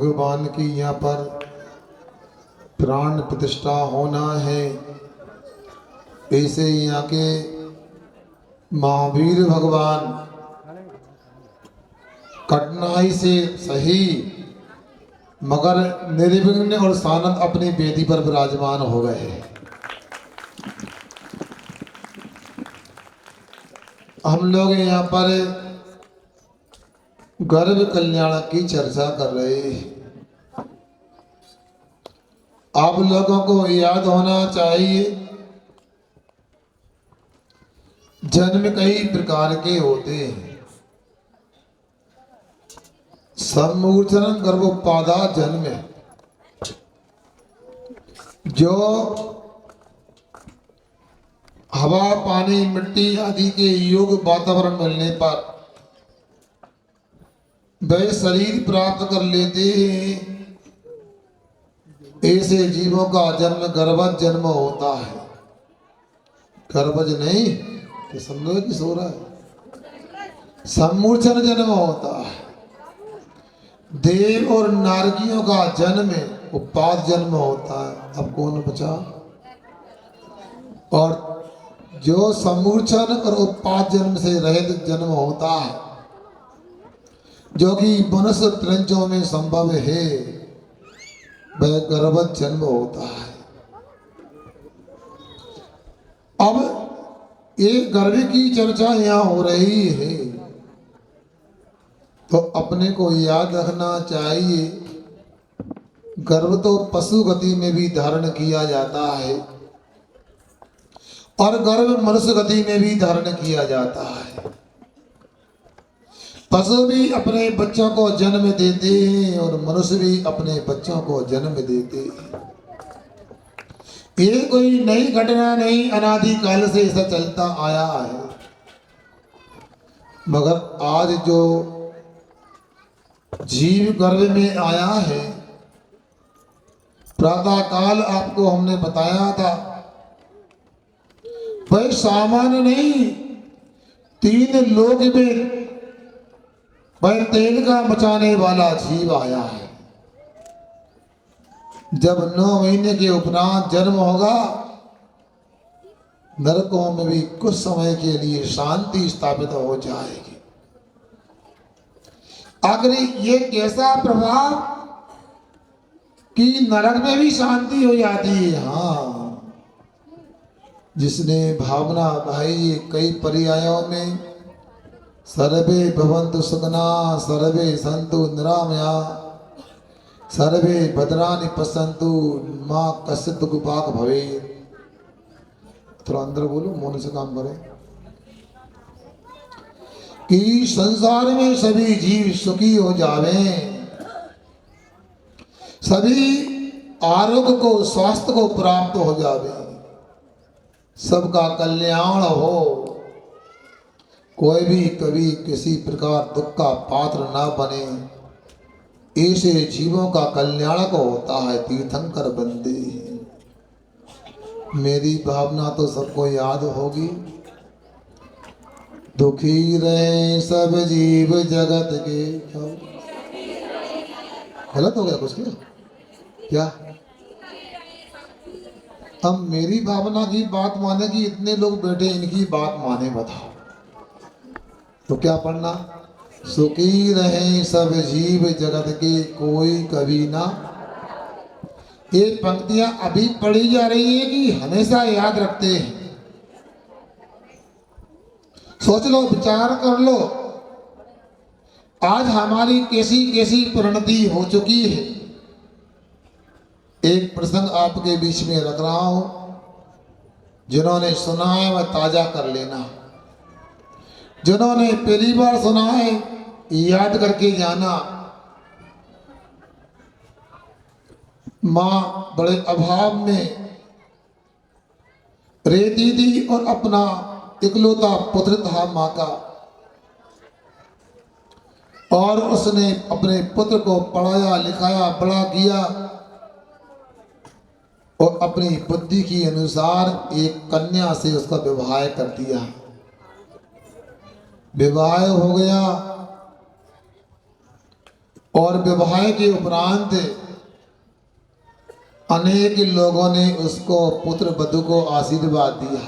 भगवान की यहाँ पर प्राण प्रतिष्ठा होना है। ऐसे यहाँ के महावीर भगवान कठिनाई से सही मगर निर्विघ्न और सानंद अपनी वेदी पर विराजमान हो गए। हम लोग यहाँ पर गर्भ कल्याण की चर्चा कर रहे हैं। आप लोगों को याद होना चाहिए जन्म कई प्रकार के होते हैं। सम्मूर्छन गर्भोत्पादा जन्म है, जो हवा पानी मिट्टी आदि के योग्य वातावरण मिलने पर वे शरीर प्राप्त कर लेते हैं। ऐसे जीवों का जन्म गर्भज जन्म होता है। गर्भज नहीं तो समझो कि सो रहा है। सम्मूर्छन जन्म होता है। देव और नारकियों का जन्म उत्पाद जन्म होता है। अब कौन बचा? और जो सम्मूर्छन और उत्पाद जन्म से रहित जन्म होता है, जो कि मनुष्य त्रंचों में संभव है, वह गर्भज जन्म होता है। अब एक गर्भ की चर्चा यहाँ हो रही है तो अपने को याद रखना चाहिए गर्भ तो पशु गति में भी धारण किया जाता है और गर्भ मनुष्य गति में भी धारण किया जाता है। पशु भी अपने बच्चों को जन्म देते हैं और मनुष्य भी अपने बच्चों को जन्म देते हैं। ये कोई नई घटना नहीं, अनादि काल से ऐसा चलता आया है। मगर आज जो जीव गर्भ में आया है, प्रातः काल आपको हमने बताया था, वह सामान्य नहीं, 3 लोक में वह तेल का मचाने वाला जीव आया है। जब 9 महीने के उपरांत जन्म होगा, नरकों में भी कुछ समय के लिए शांति स्थापित हो जाएगी। आखिर ये कैसा प्रभाव कि नरक में भी शांति हो जाती है? हाँ, जिसने भावना भाई कई पर्यायों में सर्वे भवन्तु सुखिना सर्वे सन्तु निरामया सर्वे भद्राणि पश्यन्तु मां कश्चित् दुःखभाग् भवेत्। थोड़ा अंदर बोलो, मौन से काम करें। कि संसार में सभी जीव सुखी हो जावे, सभी आरोग्य को स्वास्थ्य को प्राप्त हो जावे, सबका कल्याण हो, कोई भी कभी किसी प्रकार दुख का पात्र ना बने, ऐसे जीवों का कल्याणक होता है तीर्थंकर बंदे। मेरी भावना तो सबको याद होगी। दुखी रहे सब जीव जगत के। गलत हो गया कुछ क्या? हम मेरी भावना की बात माने कि इतने लोग बैठे इनकी बात माने, बताओ तो क्या पढ़ना? सुखी रहे सब जीव जगत के कोई कभी ना। ये पंक्तियां अभी पढ़ी जा रही है कि हमेशा याद रखते हैं? सोच लो, विचार कर लो, आज हमारी कैसी कैसी परिणति हो चुकी है। एक प्रसंग आपके बीच में रख रहा हूं, जिन्होंने सुना है वह ताजा कर लेना, जिन्होंने पहली बार सुना है याद करके जाना। मां बड़े अभाव में रहती थी और अपना इकलौता पुत्र था मां का, और उसने अपने पुत्र को पढ़ाया लिखाया बड़ा किया और अपनी बुद्धि के अनुसार एक कन्या से उसका विवाह कर दिया। विवाह हो गया और विवाह के उपरांत अनेक लोगों ने उसको पुत्र वधु को आशीर्वाद दिया।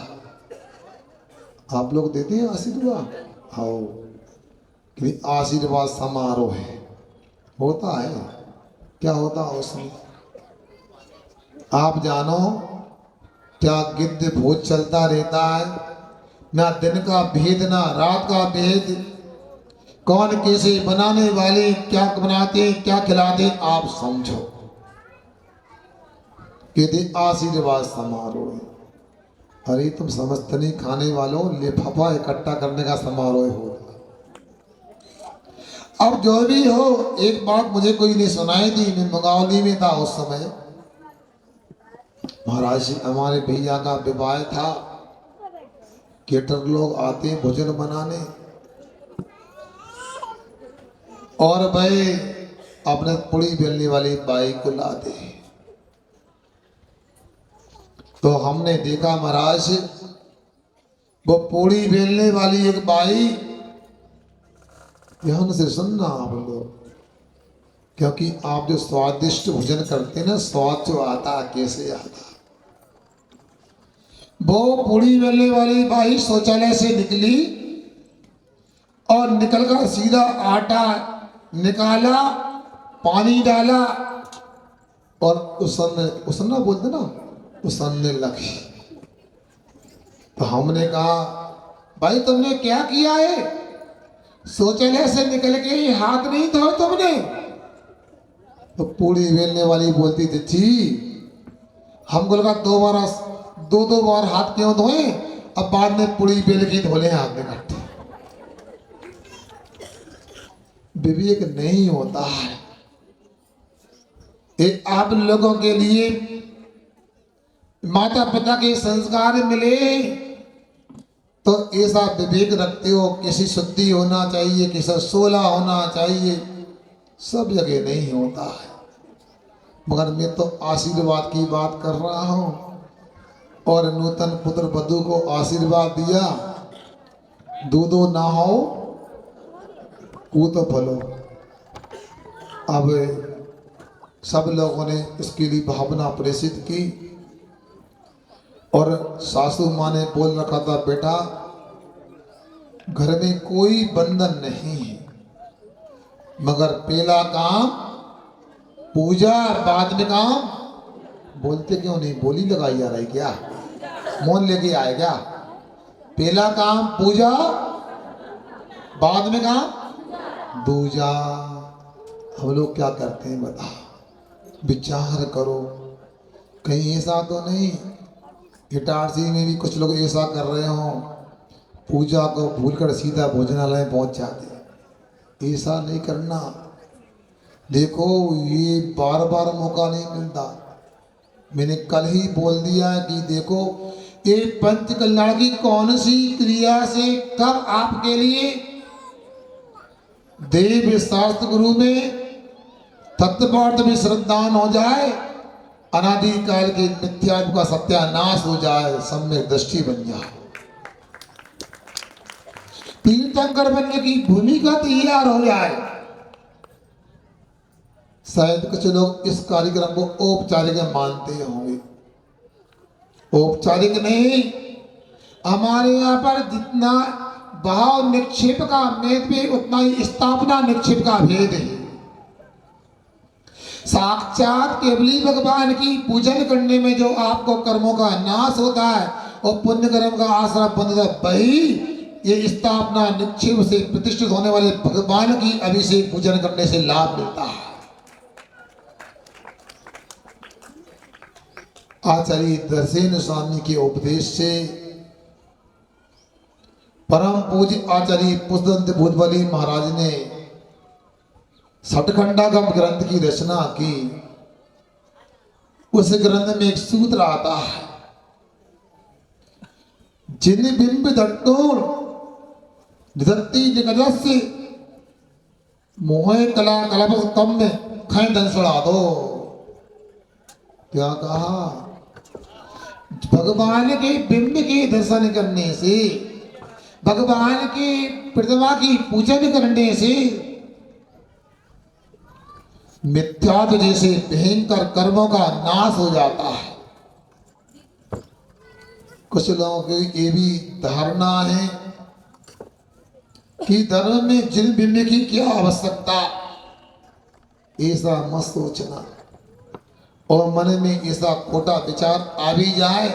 आप लोग देते हैं आशीर्वाद? आओ कि आशीर्वाद समारोह है, होता है। क्या होता है उसमें? आप जानो क्या गिद्ध भोज चलता रहता है, ना दिन का भेद ना रात का भेद। कौन कैसे बनाने वाले क्या बनाते क्या खिलाते आप समझो। कहते आशीर्वाद समारोह। अरे तुम समझते नहीं, खाने वालों लिफाफा इकट्ठा करने का समारोह होता। अब जो भी हो, एक बात मुझे कोई ने सुनाई थी, मैं मंगावली में था उस समय। महाराज हमारे भैया का विवाह था, केटर लोग आते भोजन बनाने और भाई अपने पुड़ी बेलने वाली बाई को लाते। तो हमने देखा महाराज वो पूड़ी बेलने वाली एक बाई, ध्यान से सुनना आप लोग, क्योंकि आप जो स्वादिष्ट भोजन करते हैं ना, स्वाद जो आता कैसे आता। वो पूड़ी बेलने वाली बाई शौचालय से निकली और निकलकर सीधा आटा निकाला, पानी डाला और उसन्ना बोलते ना, उसन्ने लगी। तो हमने कहा भाई तुमने क्या किया है? शौचालय से निकल के ही हाथ नहीं धोए तुमने? तो पूड़ी बेलने वाली बोलती थी जी हमको लगा दो बार हाथ क्यों धोए, अब बाद में पूड़ी बेल के धोले हाथ में काटे। विवेक नहीं होता है। एक आप लोगों के लिए माता पिता के संस्कार मिले तो ऐसा विवेक रखते हो, किसी शुद्धि होना चाहिए, किसी सोला होना चाहिए, सब जगह नहीं होता है। मगर मैं तो आशीर्वाद की बात कर रहा हूं और नूतन पुत्र वधु को आशीर्वाद दिया, दूधो ना हो कूतो फलो। अब सब लोगों ने इसके लिए भावना प्रेषित की और सासू माँ ने बोल रखा था बेटा घर में कोई बंधन नहीं है, मगर पहला काम पूजा, बाद में काम। बोलते क्यों नहीं? बोली लगाई जा रही क्या? मौन लेके आए क्या? पहला काम पूजा, बाद में काम दूजा। हम लोग क्या करते हैं बता, विचार करो। कहीं ऐसा तो नहीं इटारसी में भी कुछ लोग ऐसा कर रहे हो, पूजा को भूलकर सीधा भोजनालय पहुंच जाते। ऐसा नहीं करना। देखो ये बार बार मौका नहीं मिलता। मैंने कल ही बोल दिया कि देखो ये पंच कल्याण की कौन सी क्रिया से कब आपके लिए देव शास्त्र गुरु में तत्वार्थ में श्रद्धान हो जाए, अनादिकाल के मिथ्यात्व का सत्यानाश हो जाए, सम्यक दृष्टि बन जाए, तीर्थंकर बनने की भूमिका तैयार हो जाए। शायद कुछ लोग इस कार्यक्रम को औपचारिक मानते होंगे। औपचारिक नहीं, हमारे यहाँ पर जितना भाव निक्षेप का भेद है उतना ही स्थापना निक्षेप का भेद है। साक्षात केवली भगवान की पूजन करने में जो आपको कर्मों का नाश होता है और पुण्य कर्म का आसरा बनता है, वही ये स्थापना निक्षेप से प्रतिष्ठित होने वाले भगवान की अभिषेक पूजन करने से लाभ मिलता है। आचार्य दर्शन स्वामी के उपदेश से परम पूज्य आचार्य पुष्पदंत भूतबली महाराज ने सठखंडागम ग्रंथ की रचना की। उस ग्रंथ में एक सूत्र आता है, जिन बिंब दट्टोर निधत्ती निकटस्य मोहे कला कलप कम में खै धन सड़ा दो। क्या कहा? भगवान के बिंब के दर्शन करने से, भगवान की प्रतिमा की पूजन करने से मिथ्यात्व जैसे भयंकर कर्मों का नाश हो जाता है। कुछ लोगों की ये भी धारणा है कि धर्म में जिन बिम्ब की क्या आवश्यकता, ऐसा मत सोचना। और मन में ऐसा खोटा विचार आ भी जाए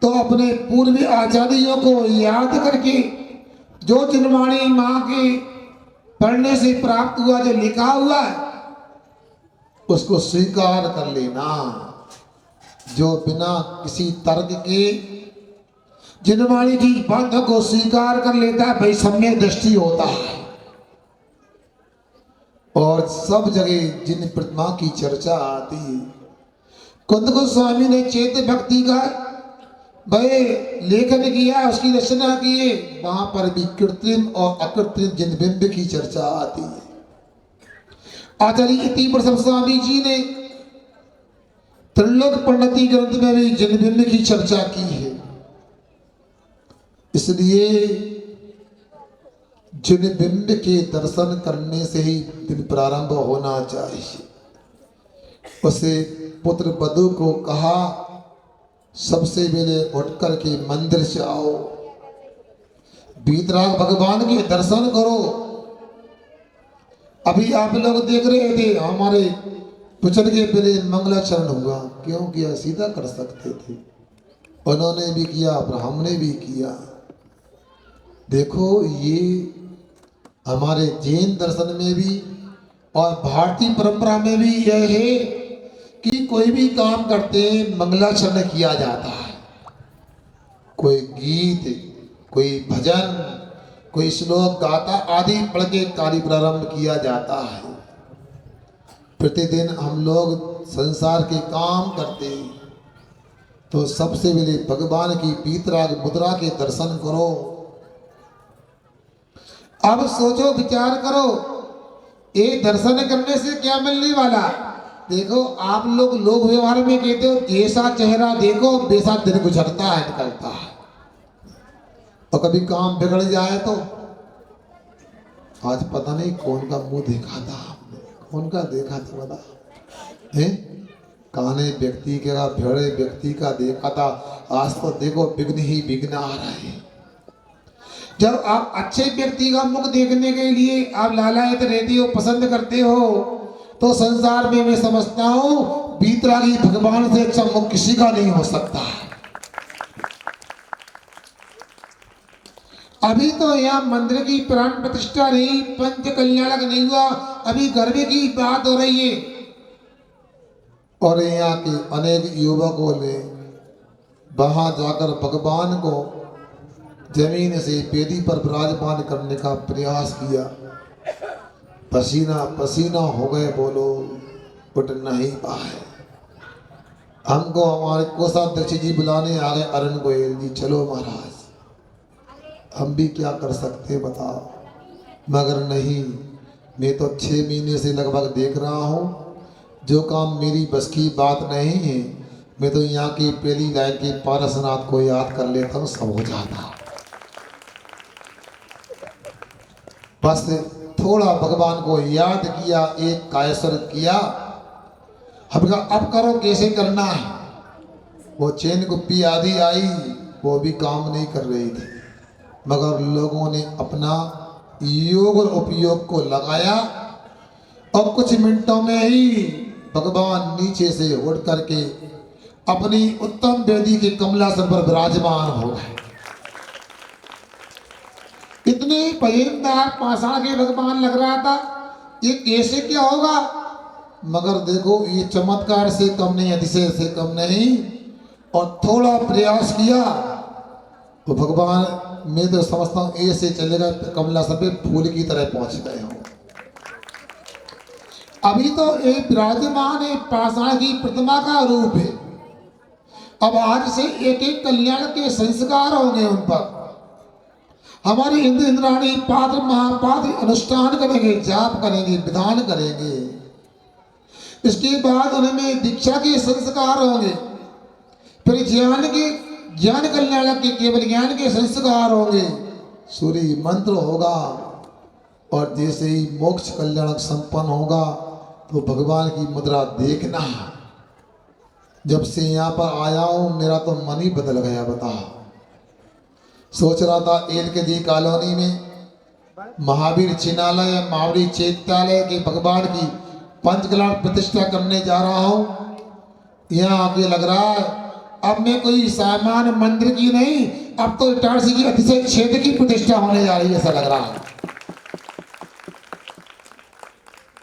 तो अपने पूर्व आचार्यों को याद करके जो जिनवाणी माँ के पढ़ने से प्राप्त हुआ, जो लिखा हुआ है, उसको स्वीकार कर लेना। जो बिना किसी तर्क के जिनवाणी की बातों को स्वीकार कर लेता है, भाई सम्यक दृष्टि होता है। और सब जगह जिन प्रतिमा की चर्चा आती है, कुंद गोस्वामी ने चैत्य भक्ति का भाई लेखन किया, उसकी रचना की है, वहां पर भी कृत्रिम और अकृत्रिम जिन बिंब की चर्चा आती है। आचार्य तीव्र स्वामी जी ने त्रिलोक प्रणति ग्रंथ में भी जिन बिंब की चर्चा की है। इसलिए जिन बिंब के दर्शन करने से ही दिन प्रारंभ होना चाहिए। उसे पुत्र वधु को कहा, सबसे पहले उठ करके मंदिर से आओ, वीतराग भगवान के दर्शन करो। अभी आप लोग देख रहे थे, हमारे पुछन के पहले मंगलाचरण हुआ, क्यों किया? सीधा कर सकते थे, उन्होंने भी किया और हमने भी किया। देखो, ये हमारे जैन दर्शन में भी और भारतीय परंपरा में भी यह है कि कोई भी काम करते हैं मंगलाचरण किया जाता है। कोई गीत, कोई भजन, कोई श्लोक गाथा आदि पढ़ के कार्य प्रारंभ किया जाता है। प्रतिदिन हम लोग संसार के काम करते हैं तो सबसे पहले भगवान की वीतराग मुद्रा के दर्शन करो। अब सोचो, विचार करो, ये दर्शन करने से क्या मिलने वाला? देखो, आप लोग व्यवहार में कहते हो जैसा चेहरा देखो वैसा दिन गुजरता है, निकलता है। और कभी काम बिगड़ जाए तो आज पता नहीं कौन का मुंह देखा था आपने, कौन का देखा था बता है? काने व्यक्ति का, भेड़े व्यक्ति का देखा था। आज तो देखो विघ्न ही विघ्न आ रहा है। जब आप अच्छे व्यक्ति का मुख देखने के लिए आप लालायत रहते हो, पसंद करते हो, तो संसार में मैं समझता हूं वीतरागी भगवान से अच्छा मुख किसी का नहीं हो सकता है। अभी तो यहाँ मंदिर की प्राण प्रतिष्ठा नहीं, पंच कल्याणक नहीं हुआ, अभी गर्भ की बात हो रही है। और यहाँ के अनेक युवकों ने वहां जाकर भगवान को जमीन से वेदी पर विराजमान करने का प्रयास किया। पसीना पसीना हो गए, बोलो उठ नहीं पाए। हमको हमारे कोषाध्यक्ष जी बुलाने आ गए, अरुण गोयल जी, चलो महाराज। हम भी क्या कर सकते बताओ, मगर नहीं, मैं तो 6 महीने से लगभग देख रहा हूँ, जो काम मेरी बस की बात नहीं है, मैं तो यहाँ की पहली लाइन के पारसनाथ को याद कर लेता हूँ, सब हो जाता। बस थोड़ा भगवान को याद किया, एक कायसर किया, हम कहा अब करो कैसे करना है। वो चैन गुप्पी आदि आई, वो भी काम नहीं कर रही थी, मगर लोगों ने अपना योग और उपयोग को लगाया और कुछ मिनटों में ही भगवान नीचे से उठ करके अपनी उत्तम वेदी के कमलासन पर विराजमान हो गए। इतने भयंकर पाषाण के भगवान लग रहा था, ये कैसे क्या होगा? मगर देखो, ये चमत्कार से कम नहीं, अतिशय से कम नहीं। और थोड़ा प्रयास किया तो भगवान, मैं तो समझता हूँ ऐसे चलेगा कमलासन पे फूल की तरह पहुंच गए हो। अभी तो एक विराजमान एक पाषाण की प्रतिमा का रूप है। अब आज से एक एक कल्याण के संस्कार होंगे उन पर। हमारे इंद्र इंद्राणी पात्र महापात्र अनुष्ठान करेंगे, जाप करेंगे, विधान करेंगे। इसके बाद उनमें दीक्षा के संस्कार होंगे, फिर ज्ञान कल्याण के केवल ज्ञान के संस्कार होंगे, सूर्य मंत्र होगा, और जैसे ही मोक्ष कल्याणक संपन्न होगा तो भगवान की मुद्रा देखना। जब से यहाँ पर आया हूँ मेरा तो मन ही बदल गया। बता, सोच रहा था एल के जी कॉलोनी में महावीर चिन्हालय महावीर चैत्यालय के भगवान की पंचकला प्रतिष्ठा करने जा रहा हूँ। यहाँ आके लग रहा है अब मैं कोई सामान्य मंदिर की नहीं, अब तो इटारसी की अतिशय क्षेत्र की प्रतिष्ठा होने जा रही है, ऐसा लग रहा है।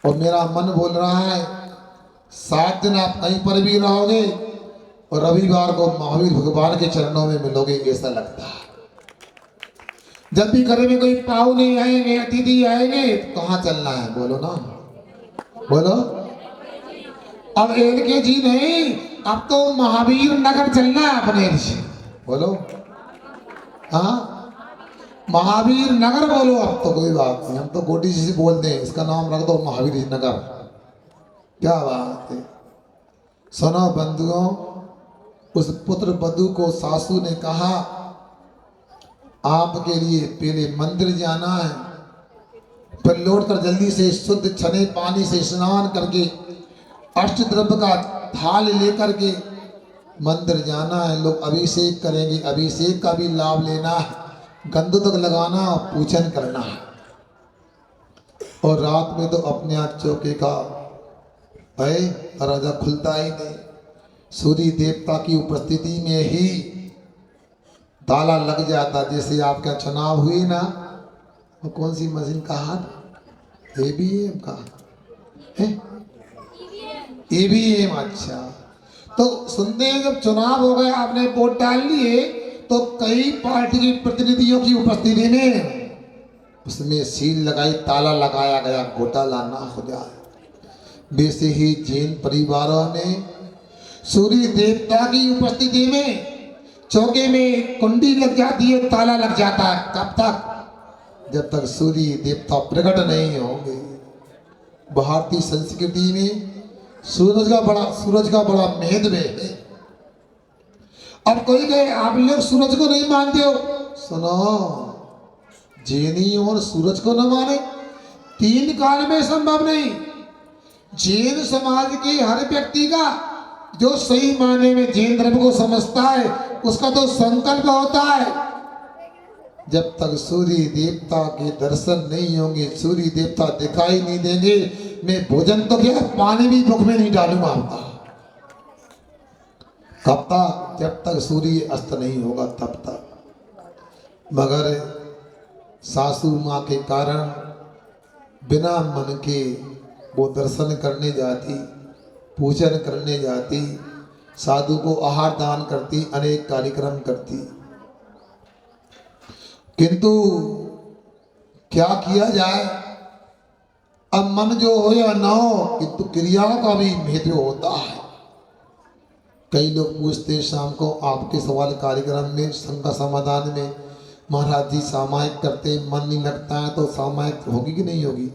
और मेरा मन बोल रहा है 7 दिन आप कहीं पर भी रहोगे और रविवार को महावीर भगवान के चरणों में मिलोगे, ऐसा लगता है। जब भी घर में कोई पाहुने आएंगे, अतिथि आएंगे, तो कहाँ चलना है बोलो ना, बोलो। अब एल के जी नहीं, अब तो महावीर नगर चलना है अपने से, बोलो। हाँ, महावीर नगर बोलो। अब तो कोई बात नहीं, हम तो गोटी जी से बोल दें, इसका नाम रख दो महावीर नगर। क्या बात है। सुनो बंधुओं, उस पुत्र बधू को सासू ने कहा आपके लिए पहले मंदिर जाना है, फिर लौटकर जल्दी से शुद्ध छने पानी से स्नान करके अष्टद्रव्य का थाल लेकर के मंदिर जाना है। लोग अभिषेक करेंगे, अभिषेक का भी लाभ लेना है, गंध तक लगाना और पूजन करना है। और रात में तो अपने आप चौके का भाई दरवाजा खुलता ही नहीं, सूर्य देवता की उपस्थिति में ही ताला लग जाता। जैसे आपका चुनाव हुई ना, वो कौन सी मशीन का हाथ, ईवीएम का है, ईवीएम। अच्छा, तो सुनते हैं जब चुनाव हो गया, आपने वोट डाल लिए, तो कई पार्टी के प्रतिनिधियों की उपस्थिति में उसमें सील लगाई, ताला लगाया गया, घोटाला ना हो जाए। वैसे ही जैन परिवारों ने सूर्य देवता की उपस्थिति में चौके में कुंडी लग जाती है, ताला लग जाता है। कब तक? जब तक सूर्य देवता प्रकट नहीं होंगे। भारतीय संस्कृति में सूरज का बड़ा महत्व है। अब कोई कहे आप लोग सूरज को नहीं मानते हो, सुनो, जैनी और सूरज को न माने 3 काल में संभव नहीं। जैन समाज के हर व्यक्ति का जो सही माने में जैन धर्म को समझता है, उसका तो संकल्प होता है जब तक सूर्य देवता के दर्शन नहीं होंगे, सूर्य देवता दिखाई नहीं देंगे, मैं भोजन तो क्या पानी भी मुख में नहीं डालूंगा होता। कब तक? जब तक सूर्य अस्त नहीं होगा तब तक। मगर सासू माँ के कारण बिना मन के वो दर्शन करने जाती, पूजन करने जाती, साधु को आहार दान करती, अनेक कार्यक्रम करती। किंतु क्या किया जाए, अब मन जो हो या ना हो, किंतु क्रियाओं का भी महत्व होता है। कई लोग पूछते शाम को आपके सवाल कार्यक्रम में, शंका समाधान में, महाराज जी सामायिक करते, मन नहीं लगता है, तो सामायिक होगी कि नहीं होगी,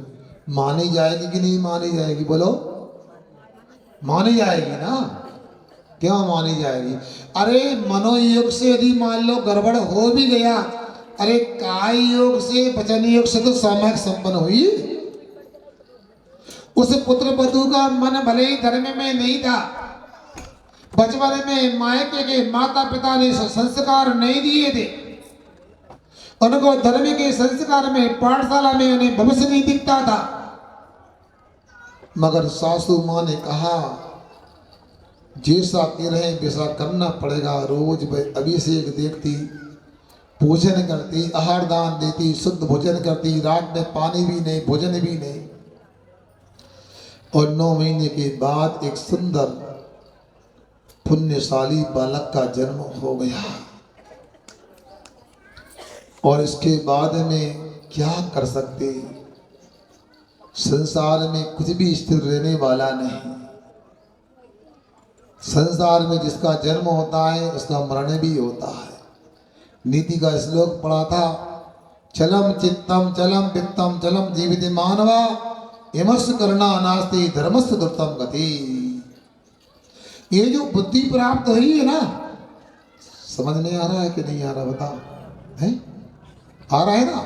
मानी जाएगी कि नहीं मानी जाएगी, बोलो। मानी जाएगी ना, क्यों मानी जाएगी? अरे मनोयोग से यदि मान लो गड़बड़ हो भी गया, अरे काय योग से वचन योग से तो सामायिक संपन्न हुई। उस पुत्र वधू का मन भले ही धर्म में नहीं था, बचपन में मायके के माता पिता ने संस्कार नहीं दिए थे, उनको धर्म के संस्कार में पाठशाला में उन्हें भविष्य नहीं दिखता था। मगर सासू माँ ने कहा जैसा कह रहे वैसा करना पड़ेगा। रोज अभिषेक देखती, पूजन करती, आहार दान देती, शुद्ध भोजन करती, रात में पानी भी नहीं, भोजन भी नहीं। और 9 महीने के बाद एक सुंदर पुण्यशाली बालक का जन्म हो गया। और इसके बाद में क्या कर सकते, संसार में कुछ भी स्थिर रहने वाला नहीं। संसार में जिसका जन्म होता है उसका मरण भी होता है। नीति का श्लोक पढ़ा था, चलम चित्तम चलम वित्तम चलम जीवित मानवा यमस् करना नास्ति धर्मस्य दुर्तम गति। ये जो बुद्धि प्राप्त हुई है ना, समझ नहीं आ रहा है कि नहीं आ रहा, बताओ है? आ रहा है ना?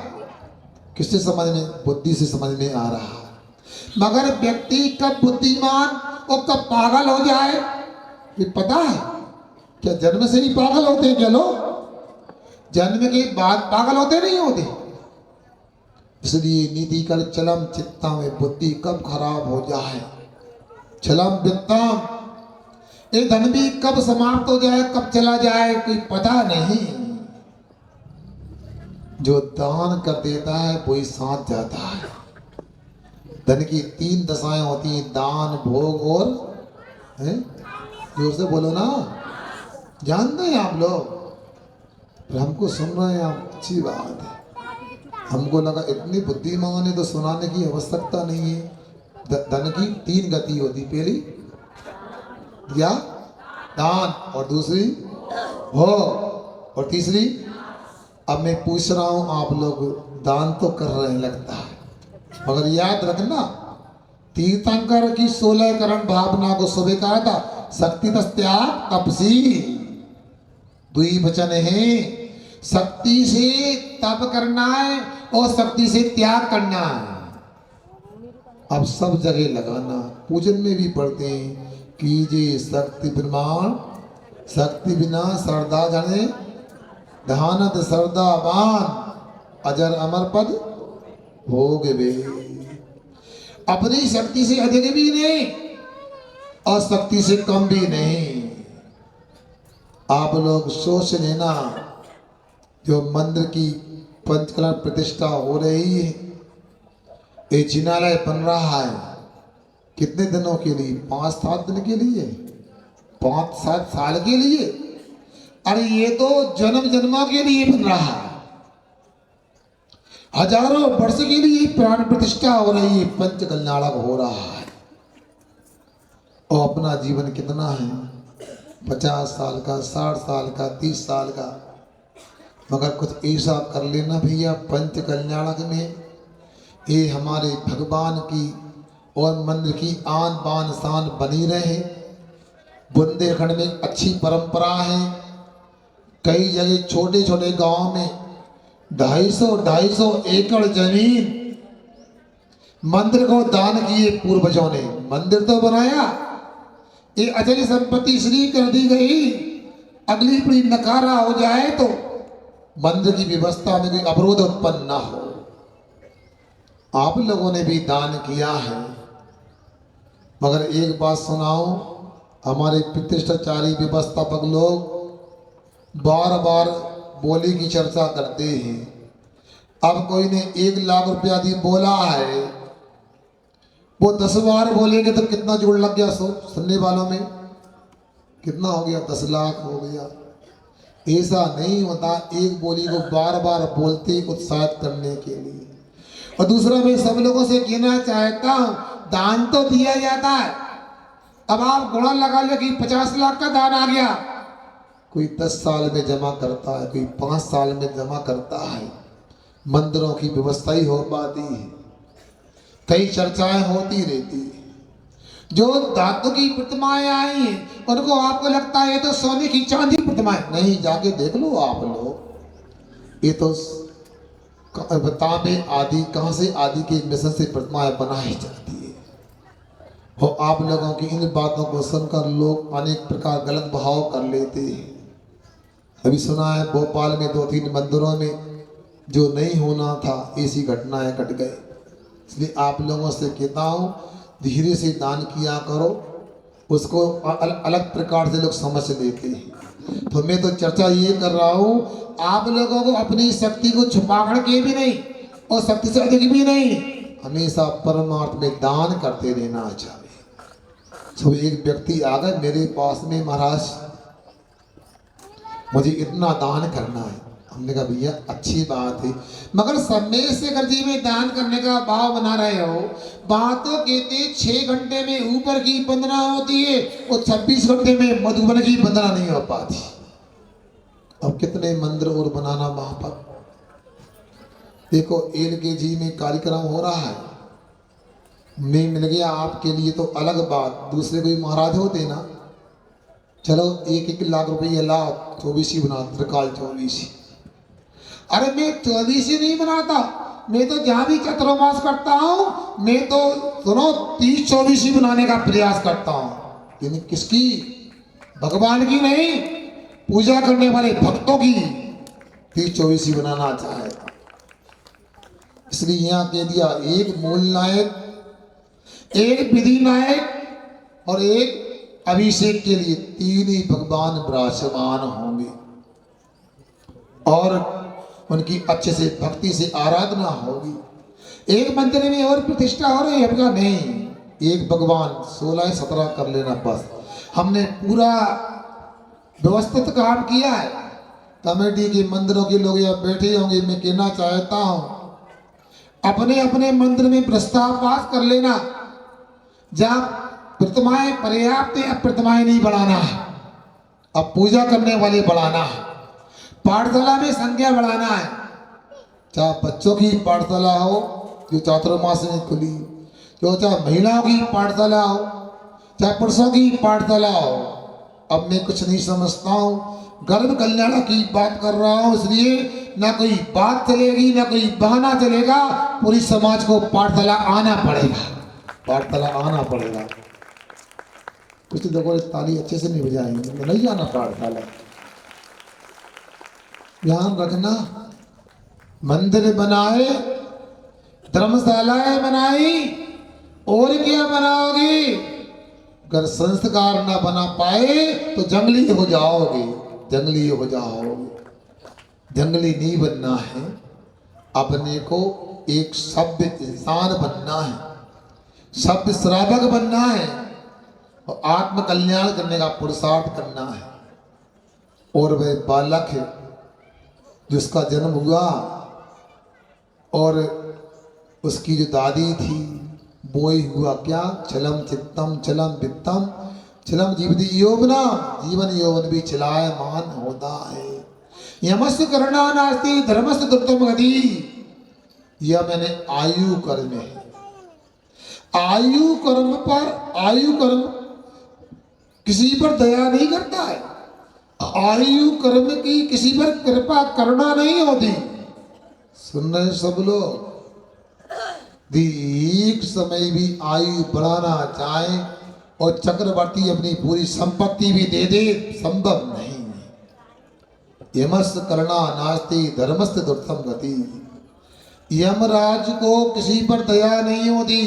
किससे समझ में? बुद्धि से समझ में आ रहा है। मगर व्यक्ति कब बुद्धिमान और कब पागल हो जाए ये पता है क्या? जन्म से ही पागल होते हैं क्या लोग? जन्म के बाद पागल होते नहीं होते? इसलिए नीति कर चलम चित्ता में बुद्धि कब खराब हो जाए, चलम वित्तम, ये धन भी कब समाप्त हो जाए कब चला जाए कोई पता नहीं। जो दान कर देता है वही साथ जाता है। धन की 3 दशाएं होती हैं, दान, भोग और जोर से बोलो ना, जानते हैं आप लोग? पर हमको सुन रहे हैं आप, अच्छी बात है। हमको लगा इतनी बुद्धिमान है तो सुनाने की आवश्यकता नहीं है। धन की 3 गति होती, पहली क्या? दान, और दूसरी भोग, और तीसरी अब मैं पूछ रहा हूं आप लोग दान तो कर रहे हैं लगता है, मगर याद रखना तीर्थंकर की 16 करण भावना को सुबह कहा था, शक्ति त्याग तपसी, दुई वचन है, शक्ति से तप करना है और शक्ति से त्याग करना है। अब सब जगह लगाना, पूजन में भी पढ़ते हैं कीजिए शक्ति प्रमाण, शक्ति बिना श्रद्धा जाने ध्यानत श्रद्धावान, अजर अमर पद भोग वे। अपनी शक्ति से अधिक भी नहीं और शक्ति से कम भी नहीं। आप लोग सोच लेना, जो मंदिर की पंचकला प्रतिष्ठा हो रही है, ये जिनालय बन रहा है, कितने दिनों के लिए? 5-7 दिन के लिए, 5-7 साल के लिए? अरे ये तो जन्म जन्मा के लिए बन रहा है, हजारों वर्ष के लिए प्राण प्रतिष्ठा हो रही है, पंच कल्याणक हो रहा है। और अपना जीवन कितना है? 50 साल का, 60 साल का, 30 साल का। मगर कुछ ऐसा कर लेना भैया पंच कल्याणक में, ये हमारे भगवान की और मंदिर की आन बान शान बनी रहे। बुंदेलखंड में अच्छी परंपरा है, कई जगह छोटे छोटे गांव में 250-250 एकड़ जमीन मंदिर को दान किए पूर्वजों ने। मंदिर तो बनाया, ये अचल संपत्ति श्री कर दी गई, अगली पीढ़ी नकारा हो जाए तो मंदिर की व्यवस्था में कोई अवरोध उत्पन्न ना हो। आप लोगों ने भी दान किया है, मगर एक बात सुनाओ, हमारे प्रतिष्ठाचारी व्यवस्थापक लोग बार बार बोली की चर्चा करते हैं। अब कोई ने 1 लाख रुपया दी बोला है, वो 10 बार बोलेंगे तो कितना जोड़ लग गया? सुनने वालों में कितना हो गया? 10 लाख हो गया। ऐसा नहीं होता, एक बोली को बार बार बोलते उत्साहित करने के लिए। और दूसरा मैं सब लोगों से कहना चाहता हूं, दान तो दिया जाता है, अब आप गुणा लगा लो कि 50 लाख का दान आ गया, कोई 10 साल में जमा करता है, कोई 5 साल में जमा करता है। मंदिरों की व्यवस्था ही हो पाती है, कई चर्चाएं होती रहती है। जो धातु की प्रतिमाएं आई हैं उनको आपको लगता है ये तो सोने की चांदी प्रतिमाएं, नहीं, जाके देख लो आप लोग, ये तो तांबे आदि कहां से आदि के मिश्रण से प्रतिमाएं बनाई जाती है। हो आप लोगों की इन बातों को सुनकर लोग अनेक प्रकार गलत भाव कर लेते हैं। अभी सुना है भोपाल में 2-3 मंदिरों में जो नहीं होना था ऐसी घटनाएं घट गए। इसलिए आप लोगों से कहता हूँ धीरे से दान किया करो, उसको अलग प्रकार से लोग समझ लेते हैं। तो मैं तो चर्चा ये कर रहा हूँ, आप लोगों को अपनी शक्ति को छुपा के भी नहीं और शक्ति से अधिक भी नहीं, हमेशा परमार्थ में दान करते रहना चाहिए। तो एक व्यक्ति आ गए मेरे पास में, महाराज मुझे इतना दान करना है। हमने कहा भैया अच्छी बात है, मगर समय से अगर जी में दान करने का भाव बना रहे हो, बातों कहते 6 घंटे में ऊपर की वंदना होती है और 26 घंटे में मधुबन की वंदना नहीं हो पाती। अब कितने मंदिर और बनाना वहां पर। देखो LKG में कार्यक्रम हो रहा है, मैं मिल गया आपके लिए तो अलग बात, दूसरे कोई महाराज होते ना, चलो 1-1 लाख रुपये लाओ, 24 बना त्रिकाल 24। अरे मैं 24 नहीं बनाता, मैं तो जहां भी चातुर्मास करता हूं, मैं तो सुनो 30-24 बनाने का प्रयास करता हूं। यानी किसकी? भगवान की नहीं, पूजा करने वाले भक्तों की 30-24 बनाना चाहेगा। इसलिए यहां कह दिया एक मूल नायक, एक विधि नायक और एक अभिषेक के लिए तीन ही भगवान विराजमान होंगे और उनकी अच्छे से भक्ति से आराधना होगी। एक मंदिर में और प्रतिष्ठा हो रही है क्या? नहीं, एक भगवान 16-17 कर लेना बस। हमने पूरा व्यवस्थित काम किया है। कमेटी के मंदिरों के लोग यहाँ बैठे होंगे, मैं कहना चाहता हूँ अपने अपने मंदिर में प्रस्ताव पास कर लेना, जहाँ प्रतिमाएं पर्याप्त है, अब प्रतिमाएं नहीं बढ़ाना है, अब पूजा करने वाले बढ़ाना है। पाठशाला में संख्या बढ़ाना है, चाहे बच्चों की पाठशाला हो जो चातुर्मास में खुली, जो चाहे महिलाओं की पाठशाला हो, चाहे पुरुषों की पाठशाला हो। अब मैं कुछ नहीं समझता हूँ, गर्भ कल्याण की बात कर रहा हूँ, इसलिए ना कोई बात चलेगी ना कोई बहाना चलेगा। पूरी समाज को पाठशाला आना पड़ेगा, पाठशाला आना पड़ेगा। कुछ लोगों ने ताली अच्छे से नहीं बजाएंगे, नहीं जाना पाठशाला। ध्यान रखना, मंदिर बनाए, धर्मशालाएं बनाई, और क्या बनाओगे? अगर संस्कार ना बना पाए तो जंगली हो जाओगे, जंगली हो जाओगे। जंगली नहीं बनना है, अपने को एक सभ्य इंसान बनना है, सभ्य श्रावक बनना है और आत्म कल्याण करने का पुरुषार्थ करना है। और वह बालक है जिसका जन्म हुआ और उसकी जो दादी थी वो ही हुआ क्या? चलम चित्तम चलम वित्तम चलम जीवति यौवना, जीवन यौवन भी चलायमान होता है। यमस्य करुणा नास्ति धर्मस्य दुर्तम गति। यह मैंने आयु कर्म है, आयु कर्म पर, आयु कर्म किसी पर दया नहीं करता है, आयु कर्म की किसी पर कृपा करुणा नहीं होती। सुन रहे सब लोग? एक समय भी आयु बढ़ाना चाहे और चक्रवर्ती अपनी पूरी संपत्ति भी दे दे, संभव नहीं। यमस्य करुणा नास्ति धर्मस्य दुर्तम गति। यमराज को किसी पर दया नहीं होती,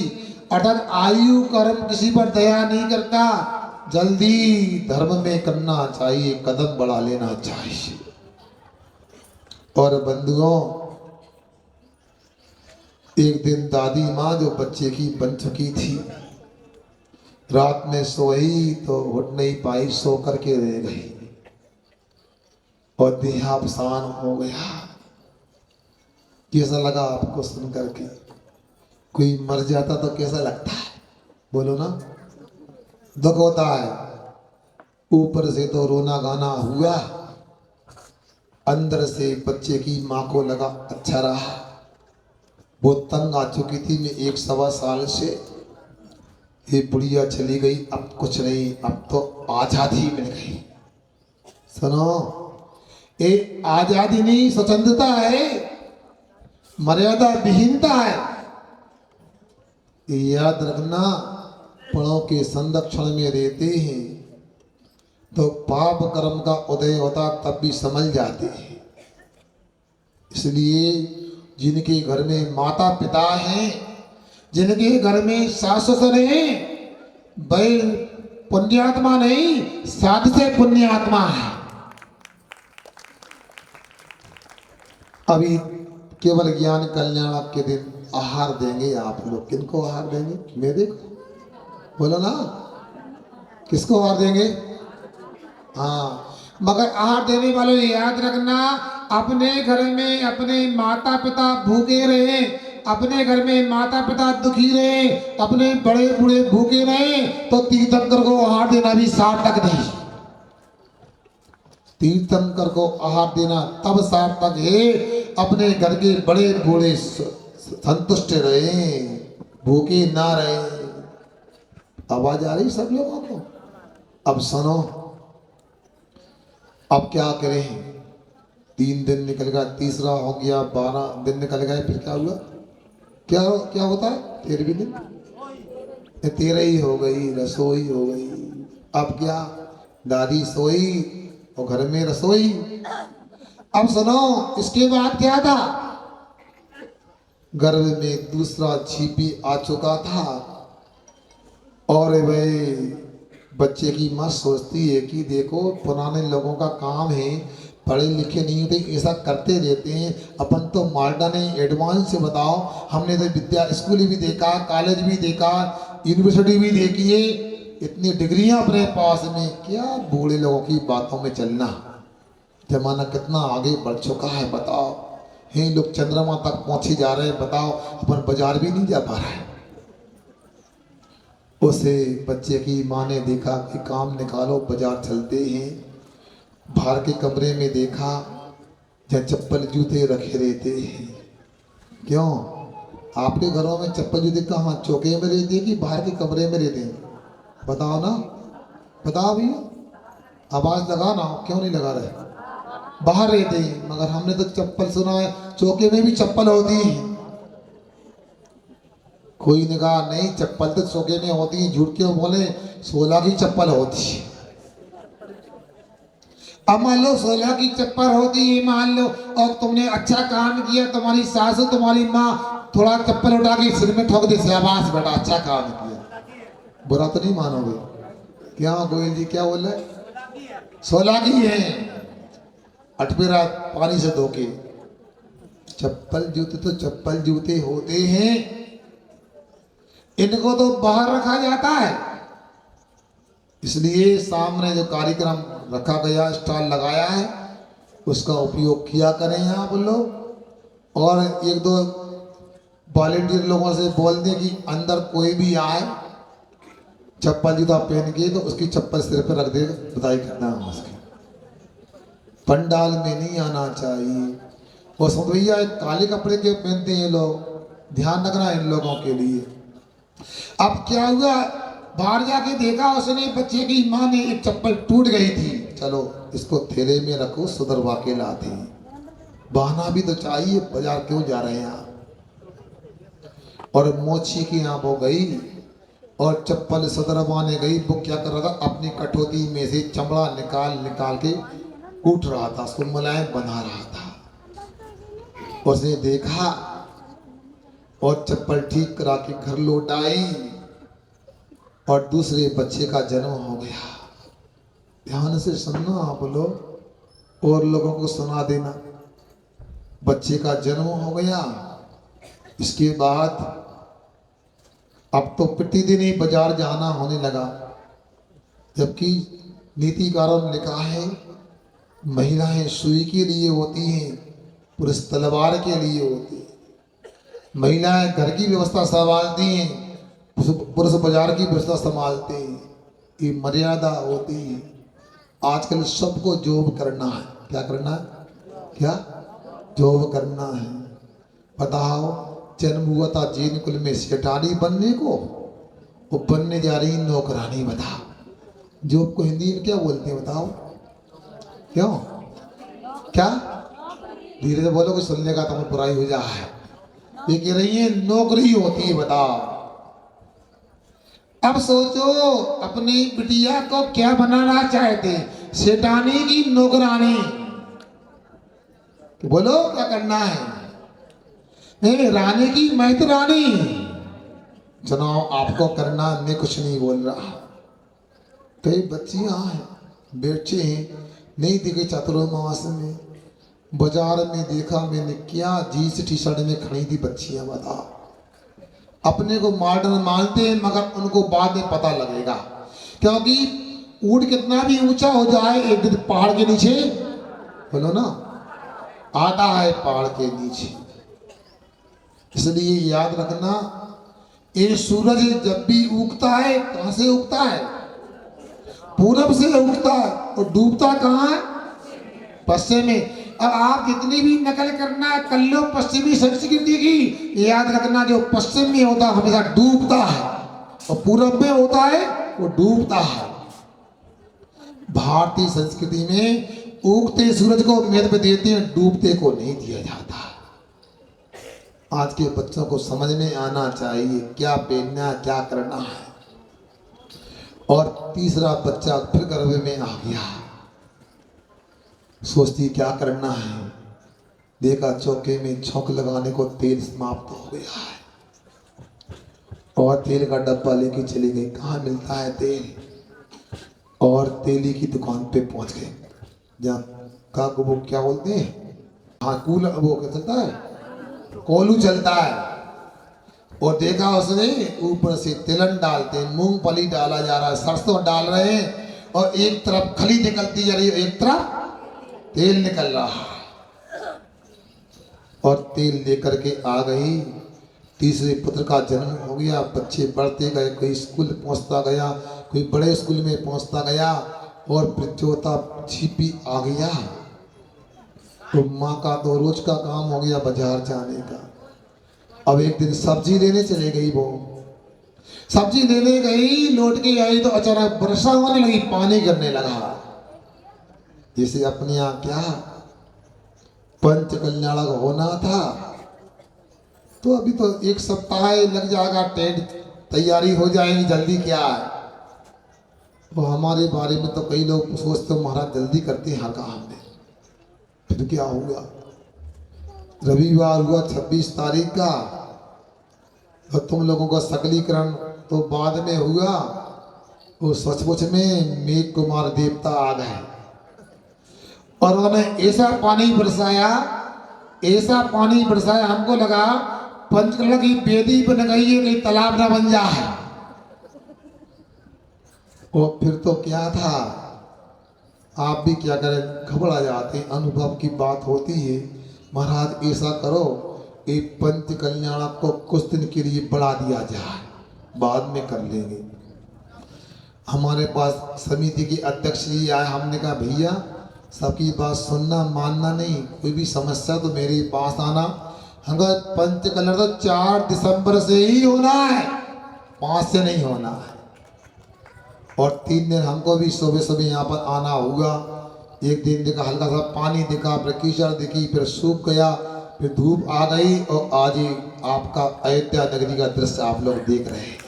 अर्थात आयु कर्म किसी पर दया नहीं करता। जल्दी धर्म में करना चाहिए, कदम बढ़ा लेना चाहिए। और बंधुओं, एक दिन दादी माँ जो बच्चे की बन चुकी थी, रात में सोई तो उठ नहीं पाई, सो करके रह गई और देहावसान हो गया। कैसा लगा आपको सुन करके? कोई मर जाता तो कैसा लगता है? बोलो ना, दुख होता है। ऊपर से तो रोना गाना हुआ, अंदर से बच्चे की माँ को लगा अच्छा रहा। वो तंग आ चुकी थी, मैं 1-1.25 साल से, ये बुढ़िया चली गई, अब कुछ नहीं, अब तो आजादी मिल गई। सुनो, ये आजादी नहीं स्वतंत्रता है, मर्यादा विहीनता है। याद रखना, पणों के संरक्षण में रहते हैं तो पाप कर्म का उदय होता तब भी समझ जाते हैं। इसलिए जिनके घर में माता पिता हैं, जिनके घर में सास ससुर हैं, वह पुण्यात्मा नहीं, साध से पुण्यात्मा है। अभी केवल ज्ञान कल्याण के दिन आहार देंगे आप लोग। किनको आहार देंगे? मेरे को बोलो ना, किसको आहार देंगे? हाँ, मगर आहार देने वालों याद रखना, अपने घर में अपने माता पिता भूखे रहे, अपने घर में माता पिता दुखी रहे, अपने बड़े बूढ़े भूखे रहे, तो तीर्थंकर को आहार देना भी सार्थक नहीं। तीर्थंकर को आहार देना तब सार्थक है अपने घर के बड़े बूढ़े संतुष्ट रहे, भूखे ना रहे। आवाज आ रही सब लोगों को? अब सुनो, अब क्या करें? 3 दिन निकल गया, तीसरा हो गया, 12 दिन निकल गए, फिर क्या हुआ? क्या होता है 13वें दिन? 13 ही हो गई, रसोई हो गई। अब क्या? दादी सोई और घर में रसोई। अब सुनो, इसके बाद क्या था? गर्भ में दूसरा छिपी आ चुका था। और भाई बच्चे की माँ सोचती है कि देखो पुराने लोगों का काम है, पढ़े लिखे नहीं होते, ऐसा करते रहते हैं, अपन तो मॉडर्न है, एडवांस से। बताओ, हमने तो विद्या स्कूल भी देखा, कॉलेज भी देखा, यूनिवर्सिटी भी देखी है, इतनी डिग्रियां अपने पास में, क्या बूढ़े लोगों की बातों में चलना। जमाना कितना आगे बढ़ चुका है बताओ। हैं लोग चंद्रमा तक पहुंचे जा रहे हैं, बताओ अपन बाजार भी नहीं जा पा रहे हैं। उसे बच्चे की माँ ने देखा कि काम निकालो, बाजार चलते हैं। बाहर के कमरे में देखा जहाँ चप्पल जूते रखे रहते हैं। क्यों? आपके घरों में चप्पल जूते कहाँ, चौके में रहते हैं कि बाहर के कमरे में रहते हैं? बताओ ना, बताओ भैया, आवाज लगा ना, क्यों नहीं लगा रहे? बाहर रहते हैं, मगर हमने तो चप्पल सुना है चौके में भी चप्पल होती है। कोई ने कहा नहीं, चप्पल तो चौके में होती है, झूठ क्यों बोले, 16 की चप्पल होती है। अब मान लो 16 की चप्पल होती है, मान लो, और तुमने अच्छा काम किया, तुम्हारी सासू तुम्हारी माँ थोड़ा चप्पल उठा के सिर में ठोक दे, शाबाश बेटा अच्छा काम किया, बुरा तो नहीं मानोगे? क्या गोयल जी क्या बोल रहे? 16 की है, 8वीं रात पानी से धो के। चप्पल जूते तो चप्पल जूते होते हैं, इनको तो बाहर रखा जाता है। इसलिए सामने जो कार्यक्रम रखा गया, स्टॉल लगाया है, उसका उपयोग किया करें आप लोग। और 1-2 वॉलेंटियर लोगों से बोल दें कि अंदर कोई भी आए चप्पल जूता पहन के, तो उसकी चप्पल सिर पर रख दे, बधाई करना है उसकी। पंडाल में नहीं आना चाहिए। और समझ भैया, काले कपड़े के पहनते हैं लोग, ध्यान रखना इन लोगों के लिए। अब क्या हुआ, बाहर जाके देखा उसने, बच्चे की माँ ने एक चप्पल टूट गई थी, चलो इसको थैले में रखो, सुधरवा के लाते हैं। बहाना भी तो चाहिए, बाजार क्यों जा रहे हैं आप? और मोची की यहाँ वो गई और चप्पल सुधरवाने गई। वो क्या कर रहा था, अपनी कटौती में से चमड़ा निकाल निकाल के कूट रहा था, उसको मुलायम बना रहा था। उसने देखा और चप्पल ठीक करा के घर लौट आई और दूसरे बच्चे का जन्म हो गया। ध्यान से सुनना आप लोग, और लोगों को सुना देना। बच्चे का जन्म हो गया, इसके बाद अब तो प्रतिदिन ही बाजार जाना होने लगा। जबकि नीतिकारों ने लिखा है महिलाएं सुई के लिए होती हैं, पुरुष तलवार के लिए होती हैं। महिलाएं घर की व्यवस्था संभालती हैं, पुरुष बाजार की व्यवस्था संभालते हैं। ये मर्यादा होती है। आजकल सबको जॉब करना है। क्या करना है? क्या जॉब करना है? बताओ, जन्म हुआ था जैन कुल में सेठानी बनने को, वो बनने जा रही नौकरानी। बताओ, जॉब को हिंदी में क्या बोलते हैं बताओ? क्यों? क्या? धीरे से बोलो, कुछ सुनने का तुम्हें बुराई हो जा है। ये कह रही है नौकरी होती है। बताओ, अब सोचो अपनी बिटिया को क्या बनाना चाहते, सेठानी की नौकरानी? बोलो क्या करना है? नहीं, रानी की महत रानी। चुनाव आपको करना, मैं कुछ नहीं बोल रहा। कई बच्चियां हैं, बेटे हैं, नहीं दिखे चातुर्मास में, बाजार में देखा मैंने, क्या जीन्स टी शर्ट में खड़ी थी बच्चियां। बताओ, अपने को मॉडर्न मानते हैं, मगर उनको बाद में पता लगेगा। क्योंकि ऊंट कितना भी ऊंचा हो जाए, एक दिन पहाड़ के नीचे, बोलो ना, आता है पहाड़ के नीचे। इसलिए याद रखना, ये सूरज जब भी उगता है, कहां से उगता है? पूरब से उगता है, और डूबता कहां है? पश्चिम में। अब आप जितनी भी नकल करना कर लो पश्चिमी संस्कृति की, याद रखना जो पश्चिम में होता है हमेशा डूबता है, और पूरब में होता है वो डूबता है। भारतीय संस्कृति में उगते सूरज को महत्व देते हैं, डूबते को नहीं दिया जाता। आज के बच्चों को समझ में आना चाहिए क्या पहनना क्या करना है। और तीसरा बच्चा फिर गर्भ में आ गया, सोचती क्या करना है, देखा चौके में छौंक लगाने को तेल समाप्त हो गया है और तेल का डब्बा लेके चली गई। कहाँ मिलता है तेल? और तेली की दुकान पे पहुंच गए, जहाँ का वो क्या बोलते हैं, हाँ कूलर, वो क्या चलता है, कोलू चलता है। और देखा उसने ऊपर से तिलन डालते, मूंगफली डाला जा रहा है, सरसों डाल रहे हैं और एक तरफ खली निकलती जा रही है, एक तरफ तेल निकल रहा है। और तेल लेकर के आ गई। तीसरे पुत्र का जन्म हो गया, बच्चे बढ़ते गए, कोई स्कूल पहुंचता गया, कोई बड़े स्कूल में पहुंचता गया और फिर चौथा छिपी आ गया। तो माँ का तो रोज का काम हो गया बाजार जाने का। अब एक दिन सब्जी लेने चले गई, वो सब्जी लेने गई, लौट के आई तो अचानक वर्षा होने लगी, पानी गिरने लगा। जैसे अपने यहाँ क्या पंच कल्याणक होना था, तो अभी तो एक सप्ताह लग जाएगा, टेंट तैयारी हो जाएगी, जल्दी क्या है। तो हमारे बारे में तो कई लोग सोचते महाराज जल्दी करते हैं हर काम में। फिर क्या हुआ, रविवार हुआ 26 तारीख का, और तुम लोगों का सकलीकरण तो बाद में हुआ। वो सचमुच में मेघ कुमार देवता आ गए और उन्होंने ऐसा पानी बरसाया, ऐसा पानी बरसाया, हमको लगा पंचकला की बेदी बन गई है, कहीं तालाब ना बन जाए। और फिर तो क्या था, आप भी क्या करें, घबरा जाते, अनुभव की बात होती है। महाराज ऐसा करो, एक पंच कल्याण को कुछ दिन के लिए बढ़ा दिया जाए, बाद में कर लेंगे। हमारे पास समिति के अध्यक्ष जी आए, हमने कहा भैया सबकी बात सुनना मानना नहीं, कोई भी समस्या तो मेरे पास आना। हम पंच कल्याण तो 4 दिसंबर से ही होना है, 5 से नहीं होना है। और 3 दिन हमको भी सुबह सुबह यहाँ पर आना होगा। एक दिन दिखा हल्का सा पानी दिखा, फिर कीचड़ दिखी, फिर सूख गया, फिर धूप आ गई और आज ही आपका अयोध्या नगरी का दृश्य आप लोग देख रहे हैं।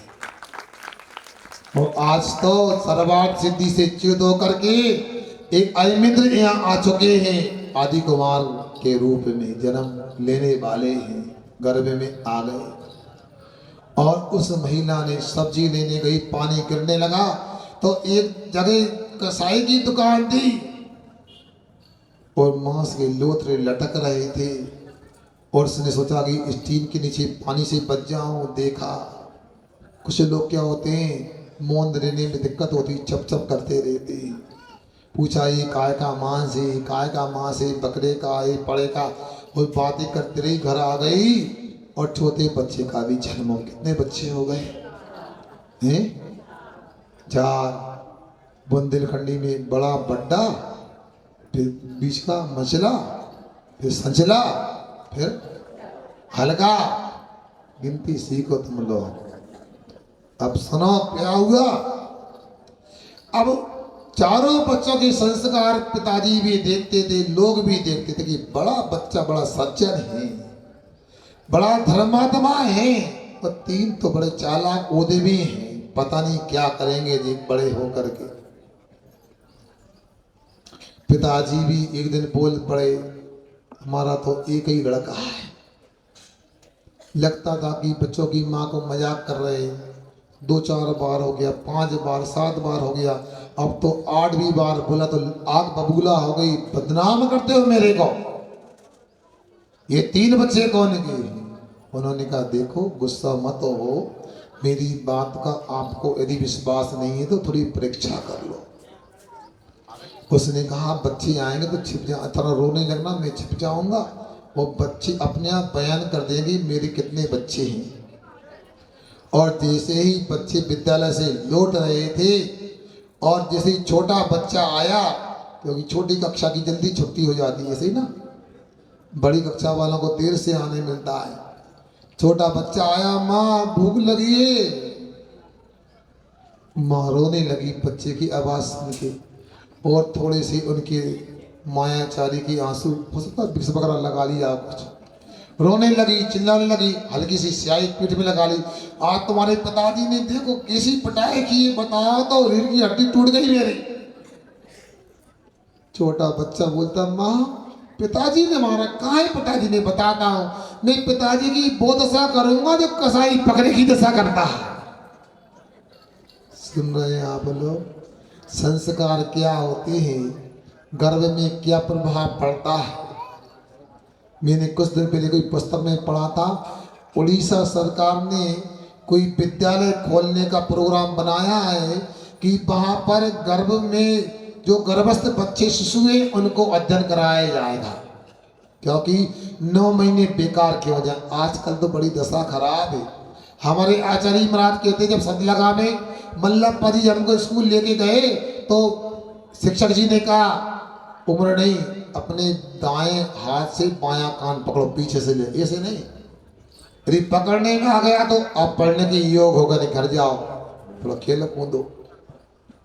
और आज तो सर्वार्थ सिद्धि से च्युत होकर के एक अमित्र यहाँ आ चुके हैं, आदि कुमार के रूप में जन्म लेने वाले हैं, गर्भ में आ गए। और उस महिला ने सब्जी लेने गई, पानी गिरने लगा तो एक जगह कसाई की दुकान थी और मांस के लोथरे लटक रहे थे। और उसने सोचा कि स्टील के नीचे पानी से बच जाऊं। देखा कुछ लोग क्या होते हैं, मौन रहने में दिक्कत होती, चप चप करते रहते। पूछा ये काय का मांस है, काय का मांस है, बकरे का है, पड़े का, और बातें करते रही। घर आ गई और छोटे बच्चे का भी जन्म हो। कितने बच्चे हो गए हैं? 4। बुंदेलखंडी में बड़ा बड्डा, फिर बीच का मचला, फिर संचला, फिर हल्का। गिनती सीखो तुम लोग। अब सुनो क्या हुआ। अब चारों बच्चों के संस्कार पिताजी भी देखते थे, लोग भी देखते थे कि बड़ा बच्चा बड़ा सज्जन है, बड़ा धर्मात्मा है। और 3 तो बड़े चालाक ओदे भी हैं, पता नहीं क्या करेंगे जी बड़े होकर के। पिताजी भी एक दिन बोल पड़े, हमारा तो एक ही लड़का है। लगता था कि बच्चों की माँ को मजाक कर रहे। 2-4 बार हो गया, 5 बार, 7 बार हो गया, अब तो 8वीं बार बोला तो आग बबूला हो गई। बदनाम करते हो मेरे को, ये 3 बच्चे कौन के? उन्होंने कहा देखो गुस्सा मत हो, मेरी बात का आपको यदि विश्वास नहीं है तो थोड़ी परीक्षा कर लो। उसने कहा बच्चे आएंगे तो छिप जा, थोड़ा रोने लगना, मैं छिप जाऊंगा। वो बच्चे अपने आप बयान कर देंगे मेरे कितने बच्चे हैं। और जैसे ही बच्चे विद्यालय से लौट रहे थे और जैसे ही छोटा बच्चा आया, क्योंकि छोटी कक्षा की जल्दी छुट्टी हो जाती है, सही ना, बड़ी कक्षा वालों को देर से आने मिलता है। छोटा बच्चा आया, माँ भूख लगी है। माँ रोने लगी बच्चे की आवाज़ सुन के, और थोड़े से उनके मायाचारी की आंसू हो सकता है विक्स वगैरह लगा लिया कुछ, रोने लगी, चिल्लाने लगी, हल्की सी स्याही पीठ में लगा ली। आज तुम्हारे पिताजी ने देखो कैसी पिटाई की है, बताओ तो रीढ़ की हड्डी टूट गई मेरी। छोटा बच्चा बोलता माँ पिताजी ने मारा, कहाँ है पिताजी ने, बताता हूँ, मैं पिताजी की वो दशा करूंगा जो कसाई पकड़े की दशा करता है। सुन रहे हैं आप लोग, संस्कार क्या होते हैं, गर्भ में क्या प्रभाव पड़ता है। मैंने कुछ दिन पहले कोई पुस्तक में पढ़ा था, उड़ीसा सरकार ने कोई विद्यालय खोलने का प्रोग्राम बनाया है कि वहाँ पर गर्भ में जो गर्भस्थ बच्चे शिशु हैं उनको अध्ययन कराया जाएगा, क्योंकि 9 महीने बेकार क्यों हो जाए। आजकल तो बड़ी दशा खराब है। हमारे आचार्य महाराज कहते जब सद लगा में मल्लप्पा जी हमको स्कूल लेके गए तो शिक्षक जी ने कहा उम्र नहीं, अपने दाएं हाथ से बायां कान पकड़ो, पीछे से ले, ऐसे नहीं। यदि पकड़ने में आ गया तो अब पढ़ने के योग होगा, नहीं घर जाओ थोड़ा खेलो कूदो।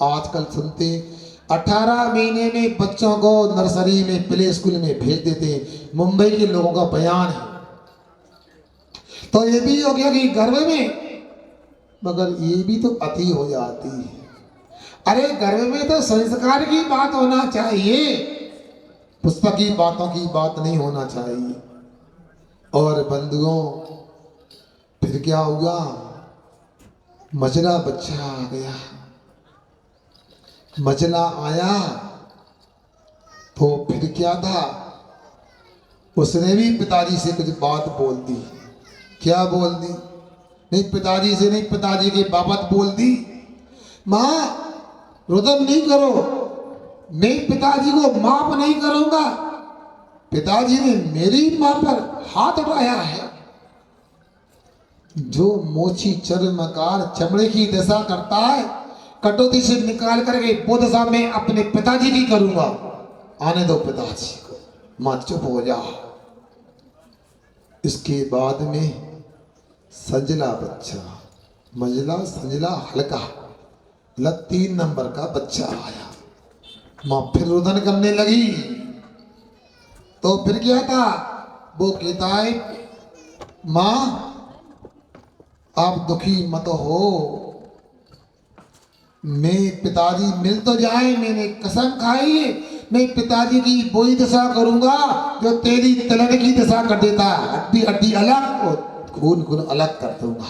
आजकल सुनते 18 महीने में बच्चों को नर्सरी में प्ले स्कूल में भेज देते हैं, मुंबई के लोगों का बयान है। तो ये भी हो गया कि गर्भ में, मगर ये भी तो अति हो जाती है। अरे गर्भ में तो संस्कार की बात होना चाहिए, पुस्तकी बातों की बात नहीं होना चाहिए। और बंधुओं फिर क्या हुआ, मजला बच्चा आ गया। मजला आया तो फिर क्या था, उसने भी पिताजी से कुछ बात बोल दी। क्या बोल दी, नहीं पिताजी से नहीं, पिताजी की बाबत बोल दी। माँ रुदन नहीं करो, मैं पिताजी को माफ नहीं करूंगा, पिताजी ने मेरी मां पर हाथ उठाया है। जो मोची चर्मकार चमड़े की दशा करता है, कटौती से निकाल करके वो दशा मैं अपने पिताजी की करूंगा। आने दो पिताजी को, मां चुप हो जा। इसके बाद में संजला बच्चा, मंजला संजला हल्का, 3 नंबर का बच्चा आया। मां फिर रुदन करने लगी। तो फिर क्या था, वो कहता है मां आप दुखी मत हो, मैं पिताजी मिल तो जाए, मैंने कसम खाई है मैं पिताजी की वही दशा करूंगा जो तेरी तलन की दशा कर देता, हड्डी हड्डी अलग और खून खून अलग कर दूंगा।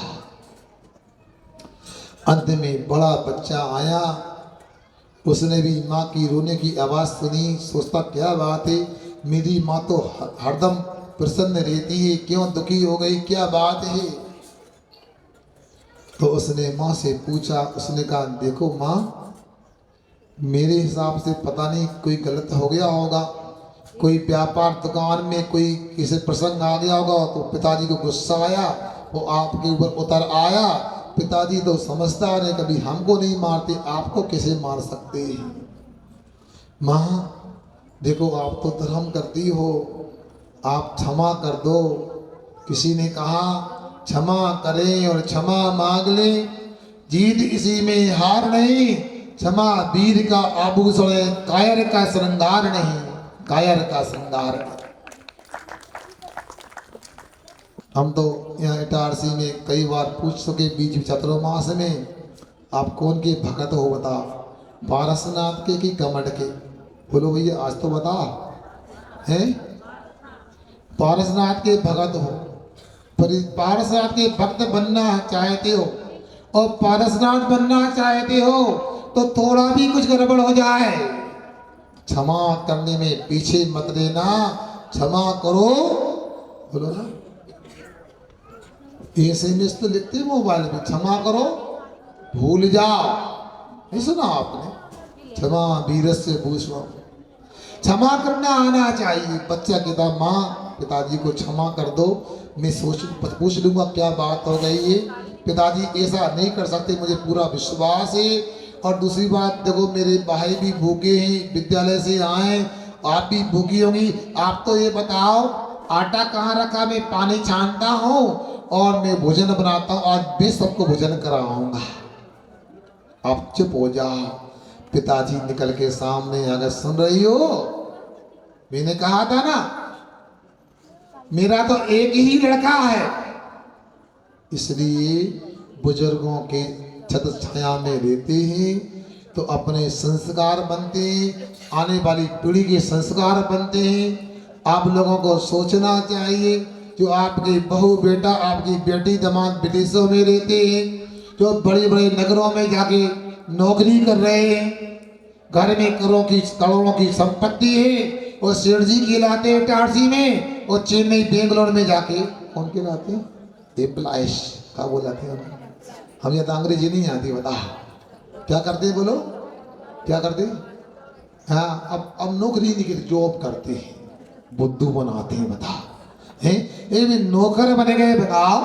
अंत में बड़ा बच्चा आया, उसने भी माँ की रोने की आवाज़ सुनी, सोचता क्या बात है, मेरी माँ तो हरदम प्रसन्न रहती है, क्यों दुखी हो गई, क्या बात है। तो उसने माँ से पूछा, उसने कहा देखो माँ, मेरे हिसाब से पता नहीं कोई गलत हो गया होगा, कोई व्यापार दुकान में कोई किसी प्रसंग आ गया होगा, तो पिताजी को गुस्सा आया, वो आपके ऊपर उतर आया। पिताजी तो समझदार है, कभी हमको नहीं मारते, आपको कैसे मार सकते हैं। माँ देखो आप तो धर्म करती हो, आप क्षमा कर दो। किसी ने कहा क्षमा करें और क्षमा मांग लें, जीत इसी में हार नहीं, क्षमा वीर का आभूषण है, कायर का श्रृंगार नहीं, कायर का श्रृंगार। हम तो यहाँ इटारसी में कई बार पूछ सके बीच चतुर्मास में आप कौन के भगत हो बताओ, पारसनाथ के कि कमट के, बोलो भैया आज तो बता हैं। पारसनाथ के भगत हो, पर पारसनाथ के भक्त बनना चाहते हो और पारसनाथ बनना चाहते हो तो थोड़ा भी कुछ गड़बड़ हो जाए, क्षमा करने में पीछे मत देना, क्षमा करो। बोलो ना, SMS तो लिखते मोबाइल में, क्षमा करो भूल जाओ, नहीं सुना आपने, क्षमा वीरस्य भूषणम, क्षमा करना आना चाहिए। बच्चा कहता माँ पिताजी को क्षमा कर दो, मैं पूछ लूंगा क्या बात हो गई है, पिताजी ऐसा नहीं कर सकते, मुझे पूरा विश्वास है। और दूसरी बात देखो मेरे भाई भी भूखे हैं, विद्यालय से आए, आप भी भूखी होंगी, आप तो ये बताओ आटा कहाँ रखा, मैं पानी छानता हूँ और मैं भोजन बनाता हूँ, आज मैं सबको भोजन कराऊंगा। आप चुप हो जाओ। पिताजी निकल के सामने अगर सुन रही हो मैंने कहा था ना, मेरा तो एक ही लड़का है, इसलिए बुजुर्गों के छत्र छाया में रहते हैं तो अपने संस्कार बनते हैं, आने वाली पीढ़ी के संस्कार बनते हैं। आप लोगों को सोचना चाहिए, जो आपके बहू बेटा आपकी बेटी दामाद विदेशों में रहते हैं, जो बड़े बड़े नगरों में जाके नौकरी कर रहे हैं, घर में करोड़ों की संपत्ति है, और सेठ जी खिलाते हैं टारसी में, और चेन्नई बेंगलोर में जाके कौन खिलाते हैं एम्प्लॉइज क्या बोलाते हैं हम, यहाँ तो अंग्रेजी नहीं आती, बता क्या करते हैं, बोलो क्या करते हैं। हाँ, अब नौकरी नहीं करते, जॉब करते हैं, बुद्धू बनाते हैं, बता हैं ये भी नौकर बने गए, बताओ।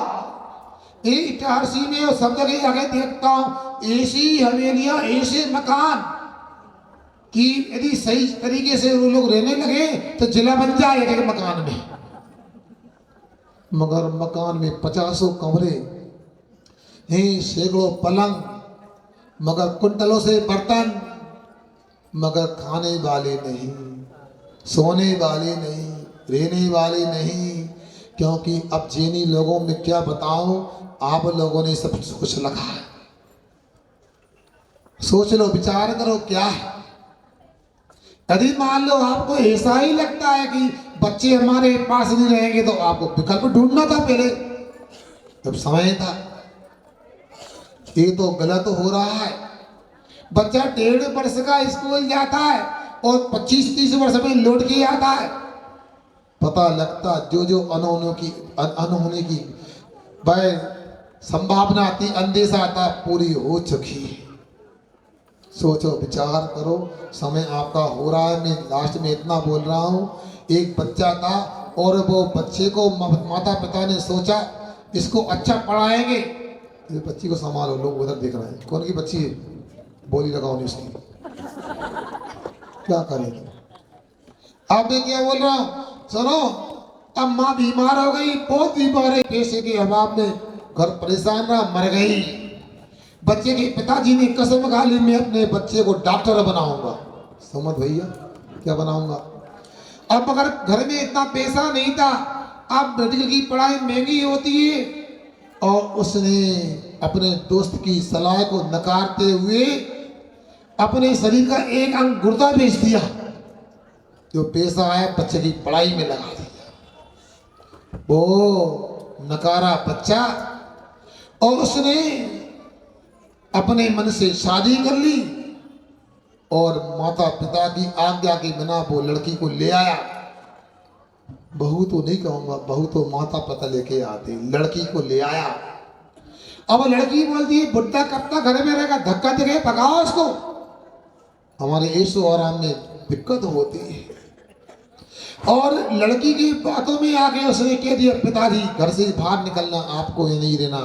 ये इटारसी में और सब जगह आगे देखता हूँ ऐसी हवेलियां ऐसे मकान कि यदि सही तरीके से वो लोग रहने लगे तो जिला बन जाए एक मकान में, मगर मकान में 50 कमरे हैं, सैकड़ों पलंग, मगर कुंटलों से बर्तन, मगर खाने वाले नहीं, सोने वाले नहीं, रहने वाले नहीं। क्योंकि अब जिन्हीं लोगों में क्या बताऊं, आप लोगों ने सब सोच रखा है। सोच लो, विचार करो क्या है। यदि मान लो आपको ऐसा ही लगता है कि बच्चे हमारे पास नहीं रहेंगे, तो आपको विकल्प ढूंढना था पहले, जब समय था। ये तो गलत हो रहा है। बच्चा 1.5 वर्ष का स्कूल जाता है और 25-30 वर्ष में लौट के आता है, पता लगता जो अनहोने की वह संभावना थी, अंदेशा था, पूरी हो चुकी है। सोचो, विचार करो, समय आपका हो रहा है। मैं लास्ट में इतना बोल रहा हूँ, एक बच्चा था और वो बच्चे को माता पिता ने सोचा इसको अच्छा पढ़ाएंगे, ये बच्ची को संभालो, लोग उधर देख रहे हैं, कौन की बच्ची है, बोली लगाओ नहीं उसकी, क्या करेंगे। अब मैं क्या बोल रहा हूँ, सुनो, अब माँ बीमार हो गई, बहुत बीमार है, पैसे के अभाव में घर परेशान रहा, मर गई। बच्चे के पिताजी ने कसम खा ली, मैं अपने बच्चे को डॉक्टर बनाऊंगा। समझ भैया, क्या बनाऊंगा। अब अगर घर में इतना पैसा नहीं था, अब मेडिकल की पढ़ाई महंगी होती है, और उसने अपने दोस्त की सलाह को नकारते हुए अपने शरीर का एक अंग गुर्दा बेच दिया, जो पैसा आया बच्चे की पढ़ाई में लगा दिया। वो नकारा बच्चा, और उसने अपने मन से शादी कर ली, और माता पिता की आज्ञा के बिना वो लड़की को ले आया। बहू तो नहीं कहूंगा, बहू तो माता पिता लेके आते, लड़की को ले आया। अब लड़की बोलती है, बुढ़ा कब तक घर में रहेगा, धक्का दे भगाओ उसको। हमारे ऐशो आराम में दिक्कत होती है। और लड़की की बातों में आके उसने कह दिया, पिताजी घर से बाहर निकलना, आपको ये नहीं रहना,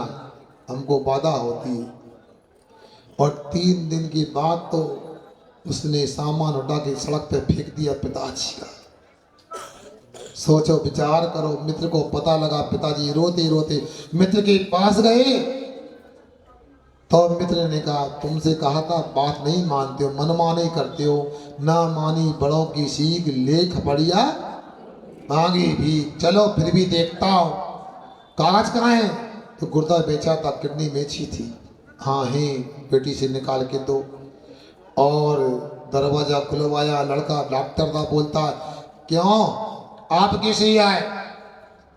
हमको बाधा होती है। और 3 दिन के बाद तो उसने सामान उठा के सड़क पे फेंक दिया पिताजी का। सोचो, विचार करो। मित्र को पता लगा, पिताजी रोते रोते मित्र के पास गए, तो मित्र ने कहा, तुमसे कहा था बात नहीं मानते हो, मनमानी करते हो, ना मानी बड़ों की सीख, लेख बढ़िया मांगी भी, चलो फिर भी देखता हूँ। कागज कहाँ है, तो गुर्दा बेचा था, किडनी बेची थी। हाँ है, बेटी से निकाल के दो। और दरवाजा खुलवाया, लड़का डॉक्टर था, बोलता, क्यों आप कैसे आए,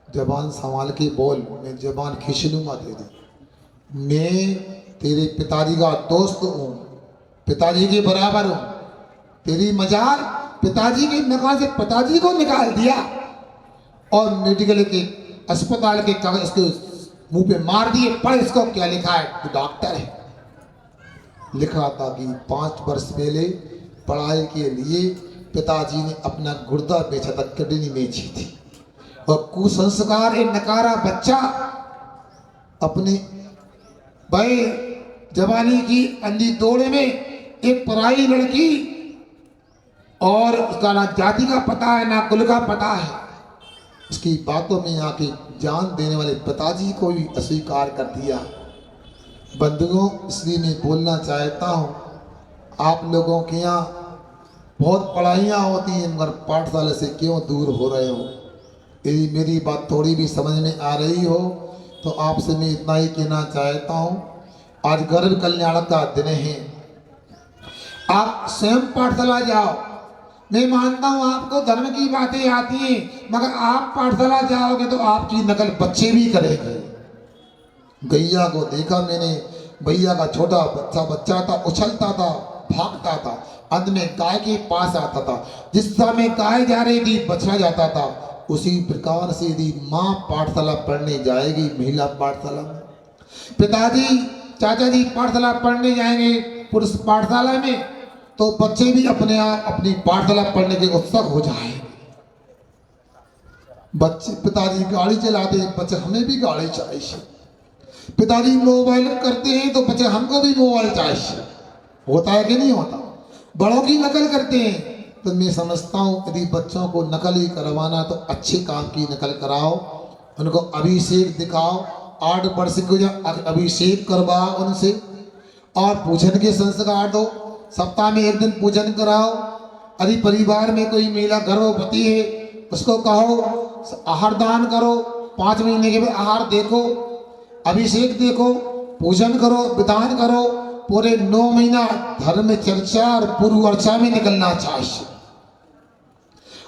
जबान संभाल के बोल, मैं जबान खींच लूंगा तेरी। मैं तेरे पिताजी का दोस्त हूँ, पिताजी के बराबर हूँ। तेरी मजाल, पिताजी के नकाल से पिताजी को निकाल दिया, और मेडिकल के अस्पताल के कागज उसके मुंह पे मार दिए। पढ़ इसको, क्या लिखा है, तू डॉक्टर है। लिखा था कि 5 वर्ष पहले पढ़ाई के लिए पिताजी ने अपना गुर्दा बेचा था, किडनी बेची थी। और कुसंस्कार, एक नकारा बच्चा अपने भाई जवानी की अंधी दौड़ में एक पराई लड़की, और उसका ना जाति का पता है ना कुल का पता है, उसकी बातों में आके जान देने वाले पिताजी को भी अस्वीकार कर दिया। बंधुओं, इसलिए मैं बोलना चाहता हूँ, आप लोगों के यहाँ बहुत पढ़ाइयाँ होती हैं मगर पाठशाला से क्यों दूर हो रहे हो। यदि मेरी बात थोड़ी भी समझ में आ रही हो तो आपसे मैं इतना ही कहना चाहता हूँ, आज गर्भ कल्याण का दिन है, आप स्वयं पाठशाला जाओ। मैं मानता हूँ आपको धर्म की बातें आती हैं, मगर आप पाठशाला जाओगे तो आपकी नकल बच्चे भी करेंगे। गैया को देखा मैंने, भैया का छोटा बच्चा था, उछलता था, भागता था, अंत में गाय के पास आता था। जिस समय गाय जा रही थी बछड़ा जाता था। उसी प्रकार से यदि माँ पाठशाला पढ़ने जाएगी, महिला पाठशाला में, पिताजी चाचा जी पाठशाला पढ़ने जाएंगे पुरुष पाठशाला में, तो बच्चे भी अपने आप अपनी पाठशाला पढ़ने के उत्सुक हो जाएंगे। बच्चे पिताजी गाड़ी चलाते हैं, बच्चे हमें भी गाड़ी चाहिए। पिताजी मोबाइल करते हैं तो बच्चे हमको भी मोबाइल चाहिए। होता है कि नहीं होता? बड़ों की नकल करते हैं। तो मैं समझता हूँ यदि बच्चों को नकल ही करवाना तो अच्छे काम की नकल कराओ, उनको अभिषेक दिखाओ, 8 वर्ष को अभिषेक करवाओ उनसे, और पूजन के संस्कार दो। सप्ताह में 1 दिन पूजन कराओ। यदि परिवार में कोई महिला गर्भवती है उसको कहो आहार दान करो, 5 महीने के बाद आहार देखो, अभिषेक देखो, पूजन करो, विधान करो। पूरे 9 महीना धर्म चर्चा और पूर्व अर्चा में निकलना चाहिए।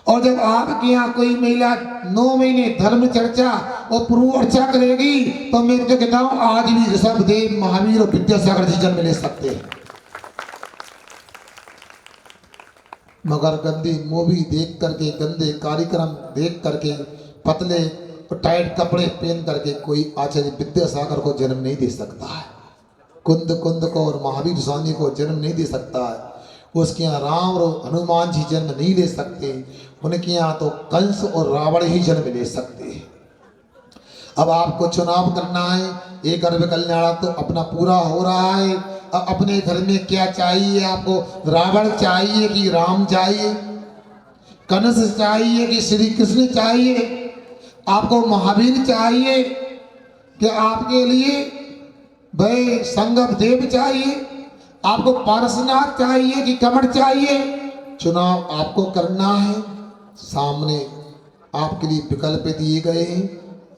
और जब आपके यहाँ कोई महिला 9 महीने धर्म चर्चा और पूर्व अर्चा करेगी तो मैं तो कहता हूँ आज भी ऋषभदेव, महावीर और विद्यासागर जी जन्म ले सकते हैं। मगर गंदी मूवी देख करके, गंदे कार्यक्रम देख करके, पतले और टाइट कपड़े पहन करके कोई आचार्य विद्यासागर को जन्म नहीं दे सकता है, कुंद को और महावीर स्वामी को जन्म नहीं दे सकता है। उसके यहाँ राम और हनुमान जी जन्म नहीं ले सकते, उनके यहाँ तो कंस और रावण ही जन्म ले सकते हैं। अब आपको चुनाव करना है, ये गर्भ कल्याण तो अपना पूरा हो रहा है। अब अपने घर में क्या चाहिए आपको? रावण चाहिए कि राम चाहिए? कंस चाहिए कि श्री कृष्ण चाहिए? आपको महावीर चाहिए कि आपके लिए भाई संगम देव चाहिए? आपको पारसनाथ चाहिए कि कमर चाहिए? चुनाव आपको करना है। सामने आपके लिए विकल्प दिए गए हैं,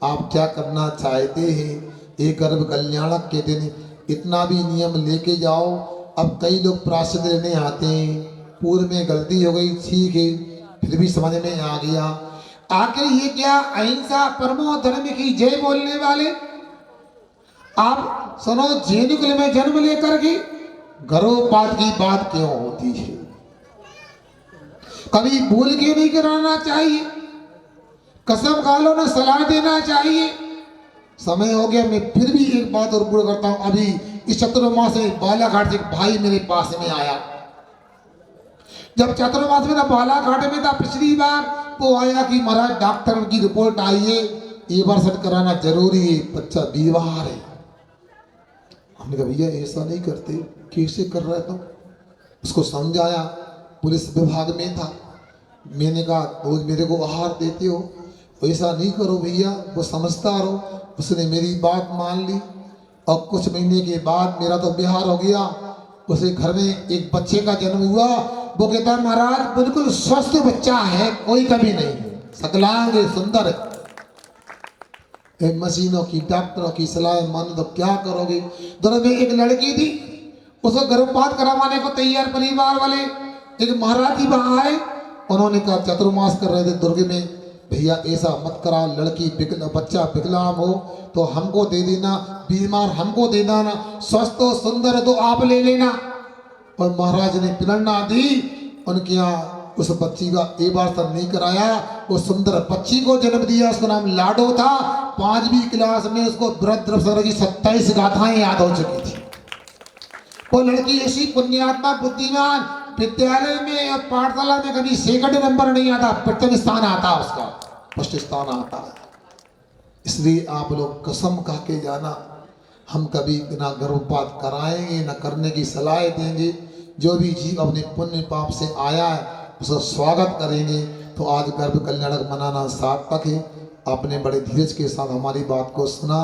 आप क्या करना चाहते हैं। एक गर्भ कल्याण के दिन इतना भी नियम लेके जाओ। अब कई लोग प्रायश्चित लेने आते हैं, पूर्व में गलती हो गई, ठीक है, फिर भी समझ में आ गया। आखिर ये क्या अहिंसा परमो धर्म की जय बोलने वाले आप सुनो, जैन कुल में जन्म लेकर के गर्भपात की बात क्यों होती है? कभी भूल के नहीं कराना चाहिए, कसम खा लो ना, सलाह देना चाहिए। समय हो गया, मैं फिर भी एक बात और पूरा करता हूं। अभी इस चतुर्मास से बालाघाट से एक भाई मेरे पास में आया। जब चतुर्मास में था बालाघाट में था पिछली बार, तो आया कि महाराज डॉक्टर की रिपोर्ट आई है, एबॉर्शन कराना जरूरी है, बच्चा बीमार है। हमने कहा भैया ऐसा नहीं करते, कैसे कर रहा था? उसको समझाया, पुलिस विभाग में था। मैंने कहा रोज मेरे को आहार देते हो, ऐसा नहीं करो भैया, वो समझदार हो। उसने मेरी बात मान ली और कुछ महीने के बाद मेरा तो बिहार हो गया। उसे घर में एक बच्चे का जन्म हुआ। वो कहता महाराज बिल्कुल स्वस्थ बच्चा है, कोई कमी नहीं है, सकलांग सुंदर। मशीनों की, डॉक्टरों की सलाह मान तो क्या करोगे। दोनों में एक लड़की थी, उसको गर्भपात करवाने को तैयार परिवार वाले। एक महाराज जी वहां आए, उन्होंने कहा चतुर्मास कर रहे थे दुर्ग में, भैया ऐसा मत करा, लड़की बच्चा विकलांग हो तो हमको दे देना, बीमार हमको दे देना, स्वस्थ हो सुंदर तो आप ले लेना। और महाराज ने प्रेरणा दी, उनके यहाँ उस बच्ची का एबॉर्शन नहीं कराया, वो सुंदर बच्ची को जन्म दिया। उसका नाम लाडो था। 5वीं क्लास में उसको बृहद्रथ की 27 गाथाएं याद हो चुकी थी। वो लड़की ऐसी पुण्यात्मा, बुद्धिमान, विद्यालय में और पाठशाला में कभी सेकंड नंबर नहीं आता, प्रथम स्थान आता, उसका फर्स्ट स्थान आता। इसलिए आप लोग कसम खा के जाना, हम कभी ना गर्भपात कराएंगे, ना करने की सलाह देंगे। जो भी जीव अपने पुण्य पाप से आया है उसका स्वागत करेंगे। तो आज गर्भ कल्याण मनाना सार्थक है। आपने बड़े धीरज के साथ हमारी बात को सुना।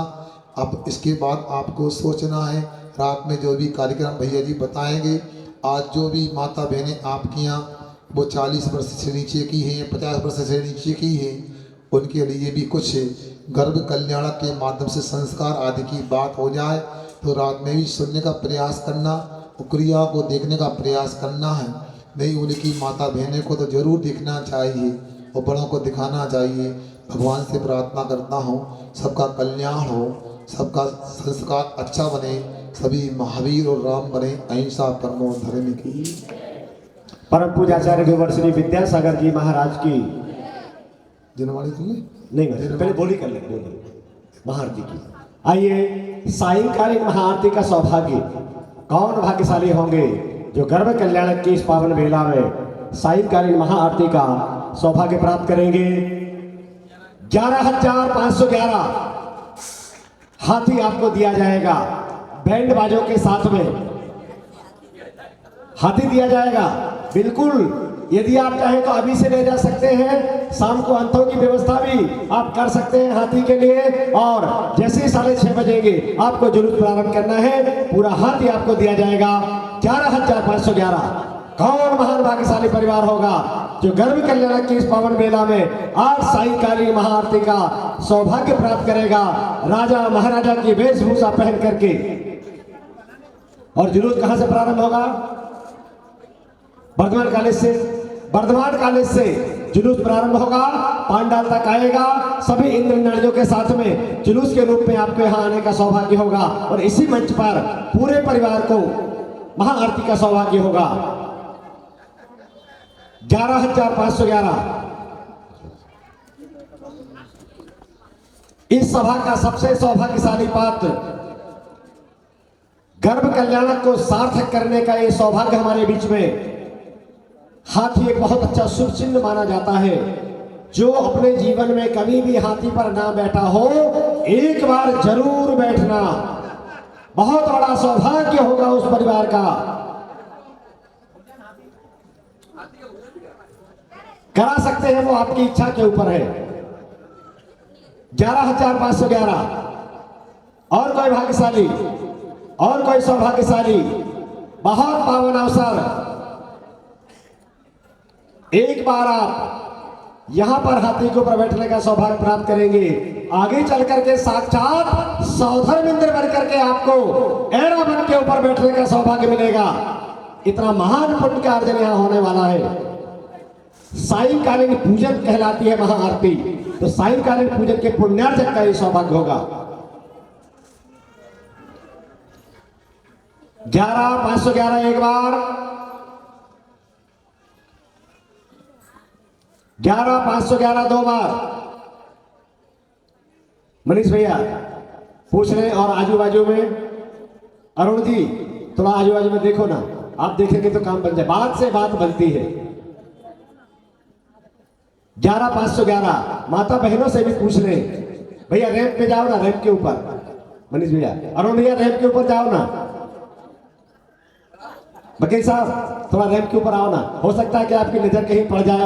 अब इसके बाद आपको सोचना है, रात में जो भी कार्यक्रम भैया जी बताएंगे, आज जो भी माता बहनें आपके यहाँ वो 40 वर्ष से नीचे की हैं, 50 वर्ष से नीचे की हैं, उनके लिए भी कुछ गर्भ कल्याण के माध्यम से संस्कार आदि की बात हो जाए तो रात में भी सुनने का प्रयास करना, क्रिया को देखने का प्रयास करना है। नहीं, उनकी माता बहनें को तो जरूर दिखना चाहिए और बड़ों को दिखाना चाहिए। भगवान से प्रार्थना करता हूँ सबका कल्याण हो, सबका संस्कार अच्छा बने, सभी महावीर और राम बने, अहिंसा परमो धर्म की। परम पूज्याचार्य देवर्षिणी विद्यासागर जी महाराज की जनवाणी तुमने नहीं, पहले बोली कर ले, महाआरती की। आइए, सायंकालीन महाआरती का सौभाग्य कौन भाग्यशाली होंगे जो गर्भ कल्याण की इस पावन बेला में सायंकालीन महाआरती का सौभाग्य प्राप्त करेंगे। 11,511 हाथी आपको दिया जाएगा, बैंड बाजों के साथ में हाथी दिया जाएगा। बिल्कुल, यदि आप चाहें तो अभी से ले जा सकते हैं, शाम को अंतों की व्यवस्था भी आप कर सकते हैं हाथी के लिए। और जैसे ही 6:30 बजेंगे आपको जुलूस प्रारंभ करना है, पूरा हाथी आपको दिया जाएगा। 11,511 कौन महान भाग्यशाली परिवार होगा जो गर्भ कल्याण की इस पावन बेला में आज सायंकालीन महाआरती का सौभाग्य प्राप्त करेगा, राजा महाराजा की वेशभूषा पहन करके। और जुलूस कहां से प्रारंभ होगा? वर्धमान कॉलेज से। वर्धमान कॉलेज से जुलूस प्रारंभ होगा, पांडाल तक आएगा। सभी इंद्र नारियों के साथ में जुलूस के रूप में आपको यहाँ आने का सौभाग्य होगा और इसी मंच पर पूरे परिवार को महाआरती का सौभाग्य होगा। 11,511 इस सभा का सबसे सौभाग्यशाली पात्र, गर्भ कल्याण को सार्थक करने का ये सौभाग्य हमारे बीच में। हाथी एक बहुत अच्छा शुभ चिन्ह माना जाता है। जो अपने जीवन में कभी भी हाथी पर ना बैठा हो, एक बार जरूर बैठना, बहुत बड़ा सौभाग्य होगा उस परिवार का। करा सकते हैं, वो आपकी इच्छा के ऊपर है। 11,511 और कोई भाग्यशाली, और कोई सौभाग्यशाली, बहुत पावन अवसर। एक बार आप यहां पर हाथी के ऊपर बैठने का सौभाग्य प्राप्त करेंगे, आगे चल करके साक्षात सौधर्म इंद्र बन करके आपको ऐरावत के ऊपर बैठने का सौभाग्य मिलेगा। इतना महान पुण्य का अर्जन यहां होने वाला है। सायंकालीन पूजन कहलाती है महाआरती, तो सायंकालीन पूजन के पुण्यार्जन का ये सौभाग्य होगा। 11,511 एक बार, 11,511 दो बार। मनीष भैया पूछ रहे हैं, और आजू बाजू में अरुण जी थोड़ा आजू बाजू में देखो ना, आप देखेंगे तो काम बन जाए, बात से बात बनती है। 11,511 माता बहनों से भी पूछ रहे हैं, भैया रैंप पे जाओ ना, रैंप के ऊपर। मनीष भैया, अरुण भैया रैंप के ऊपर जाओ ना। वकील साहब थोड़ा रैंप के ऊपर आओ ना, हो सकता है कि आपकी नजर कहीं पड़ जाए।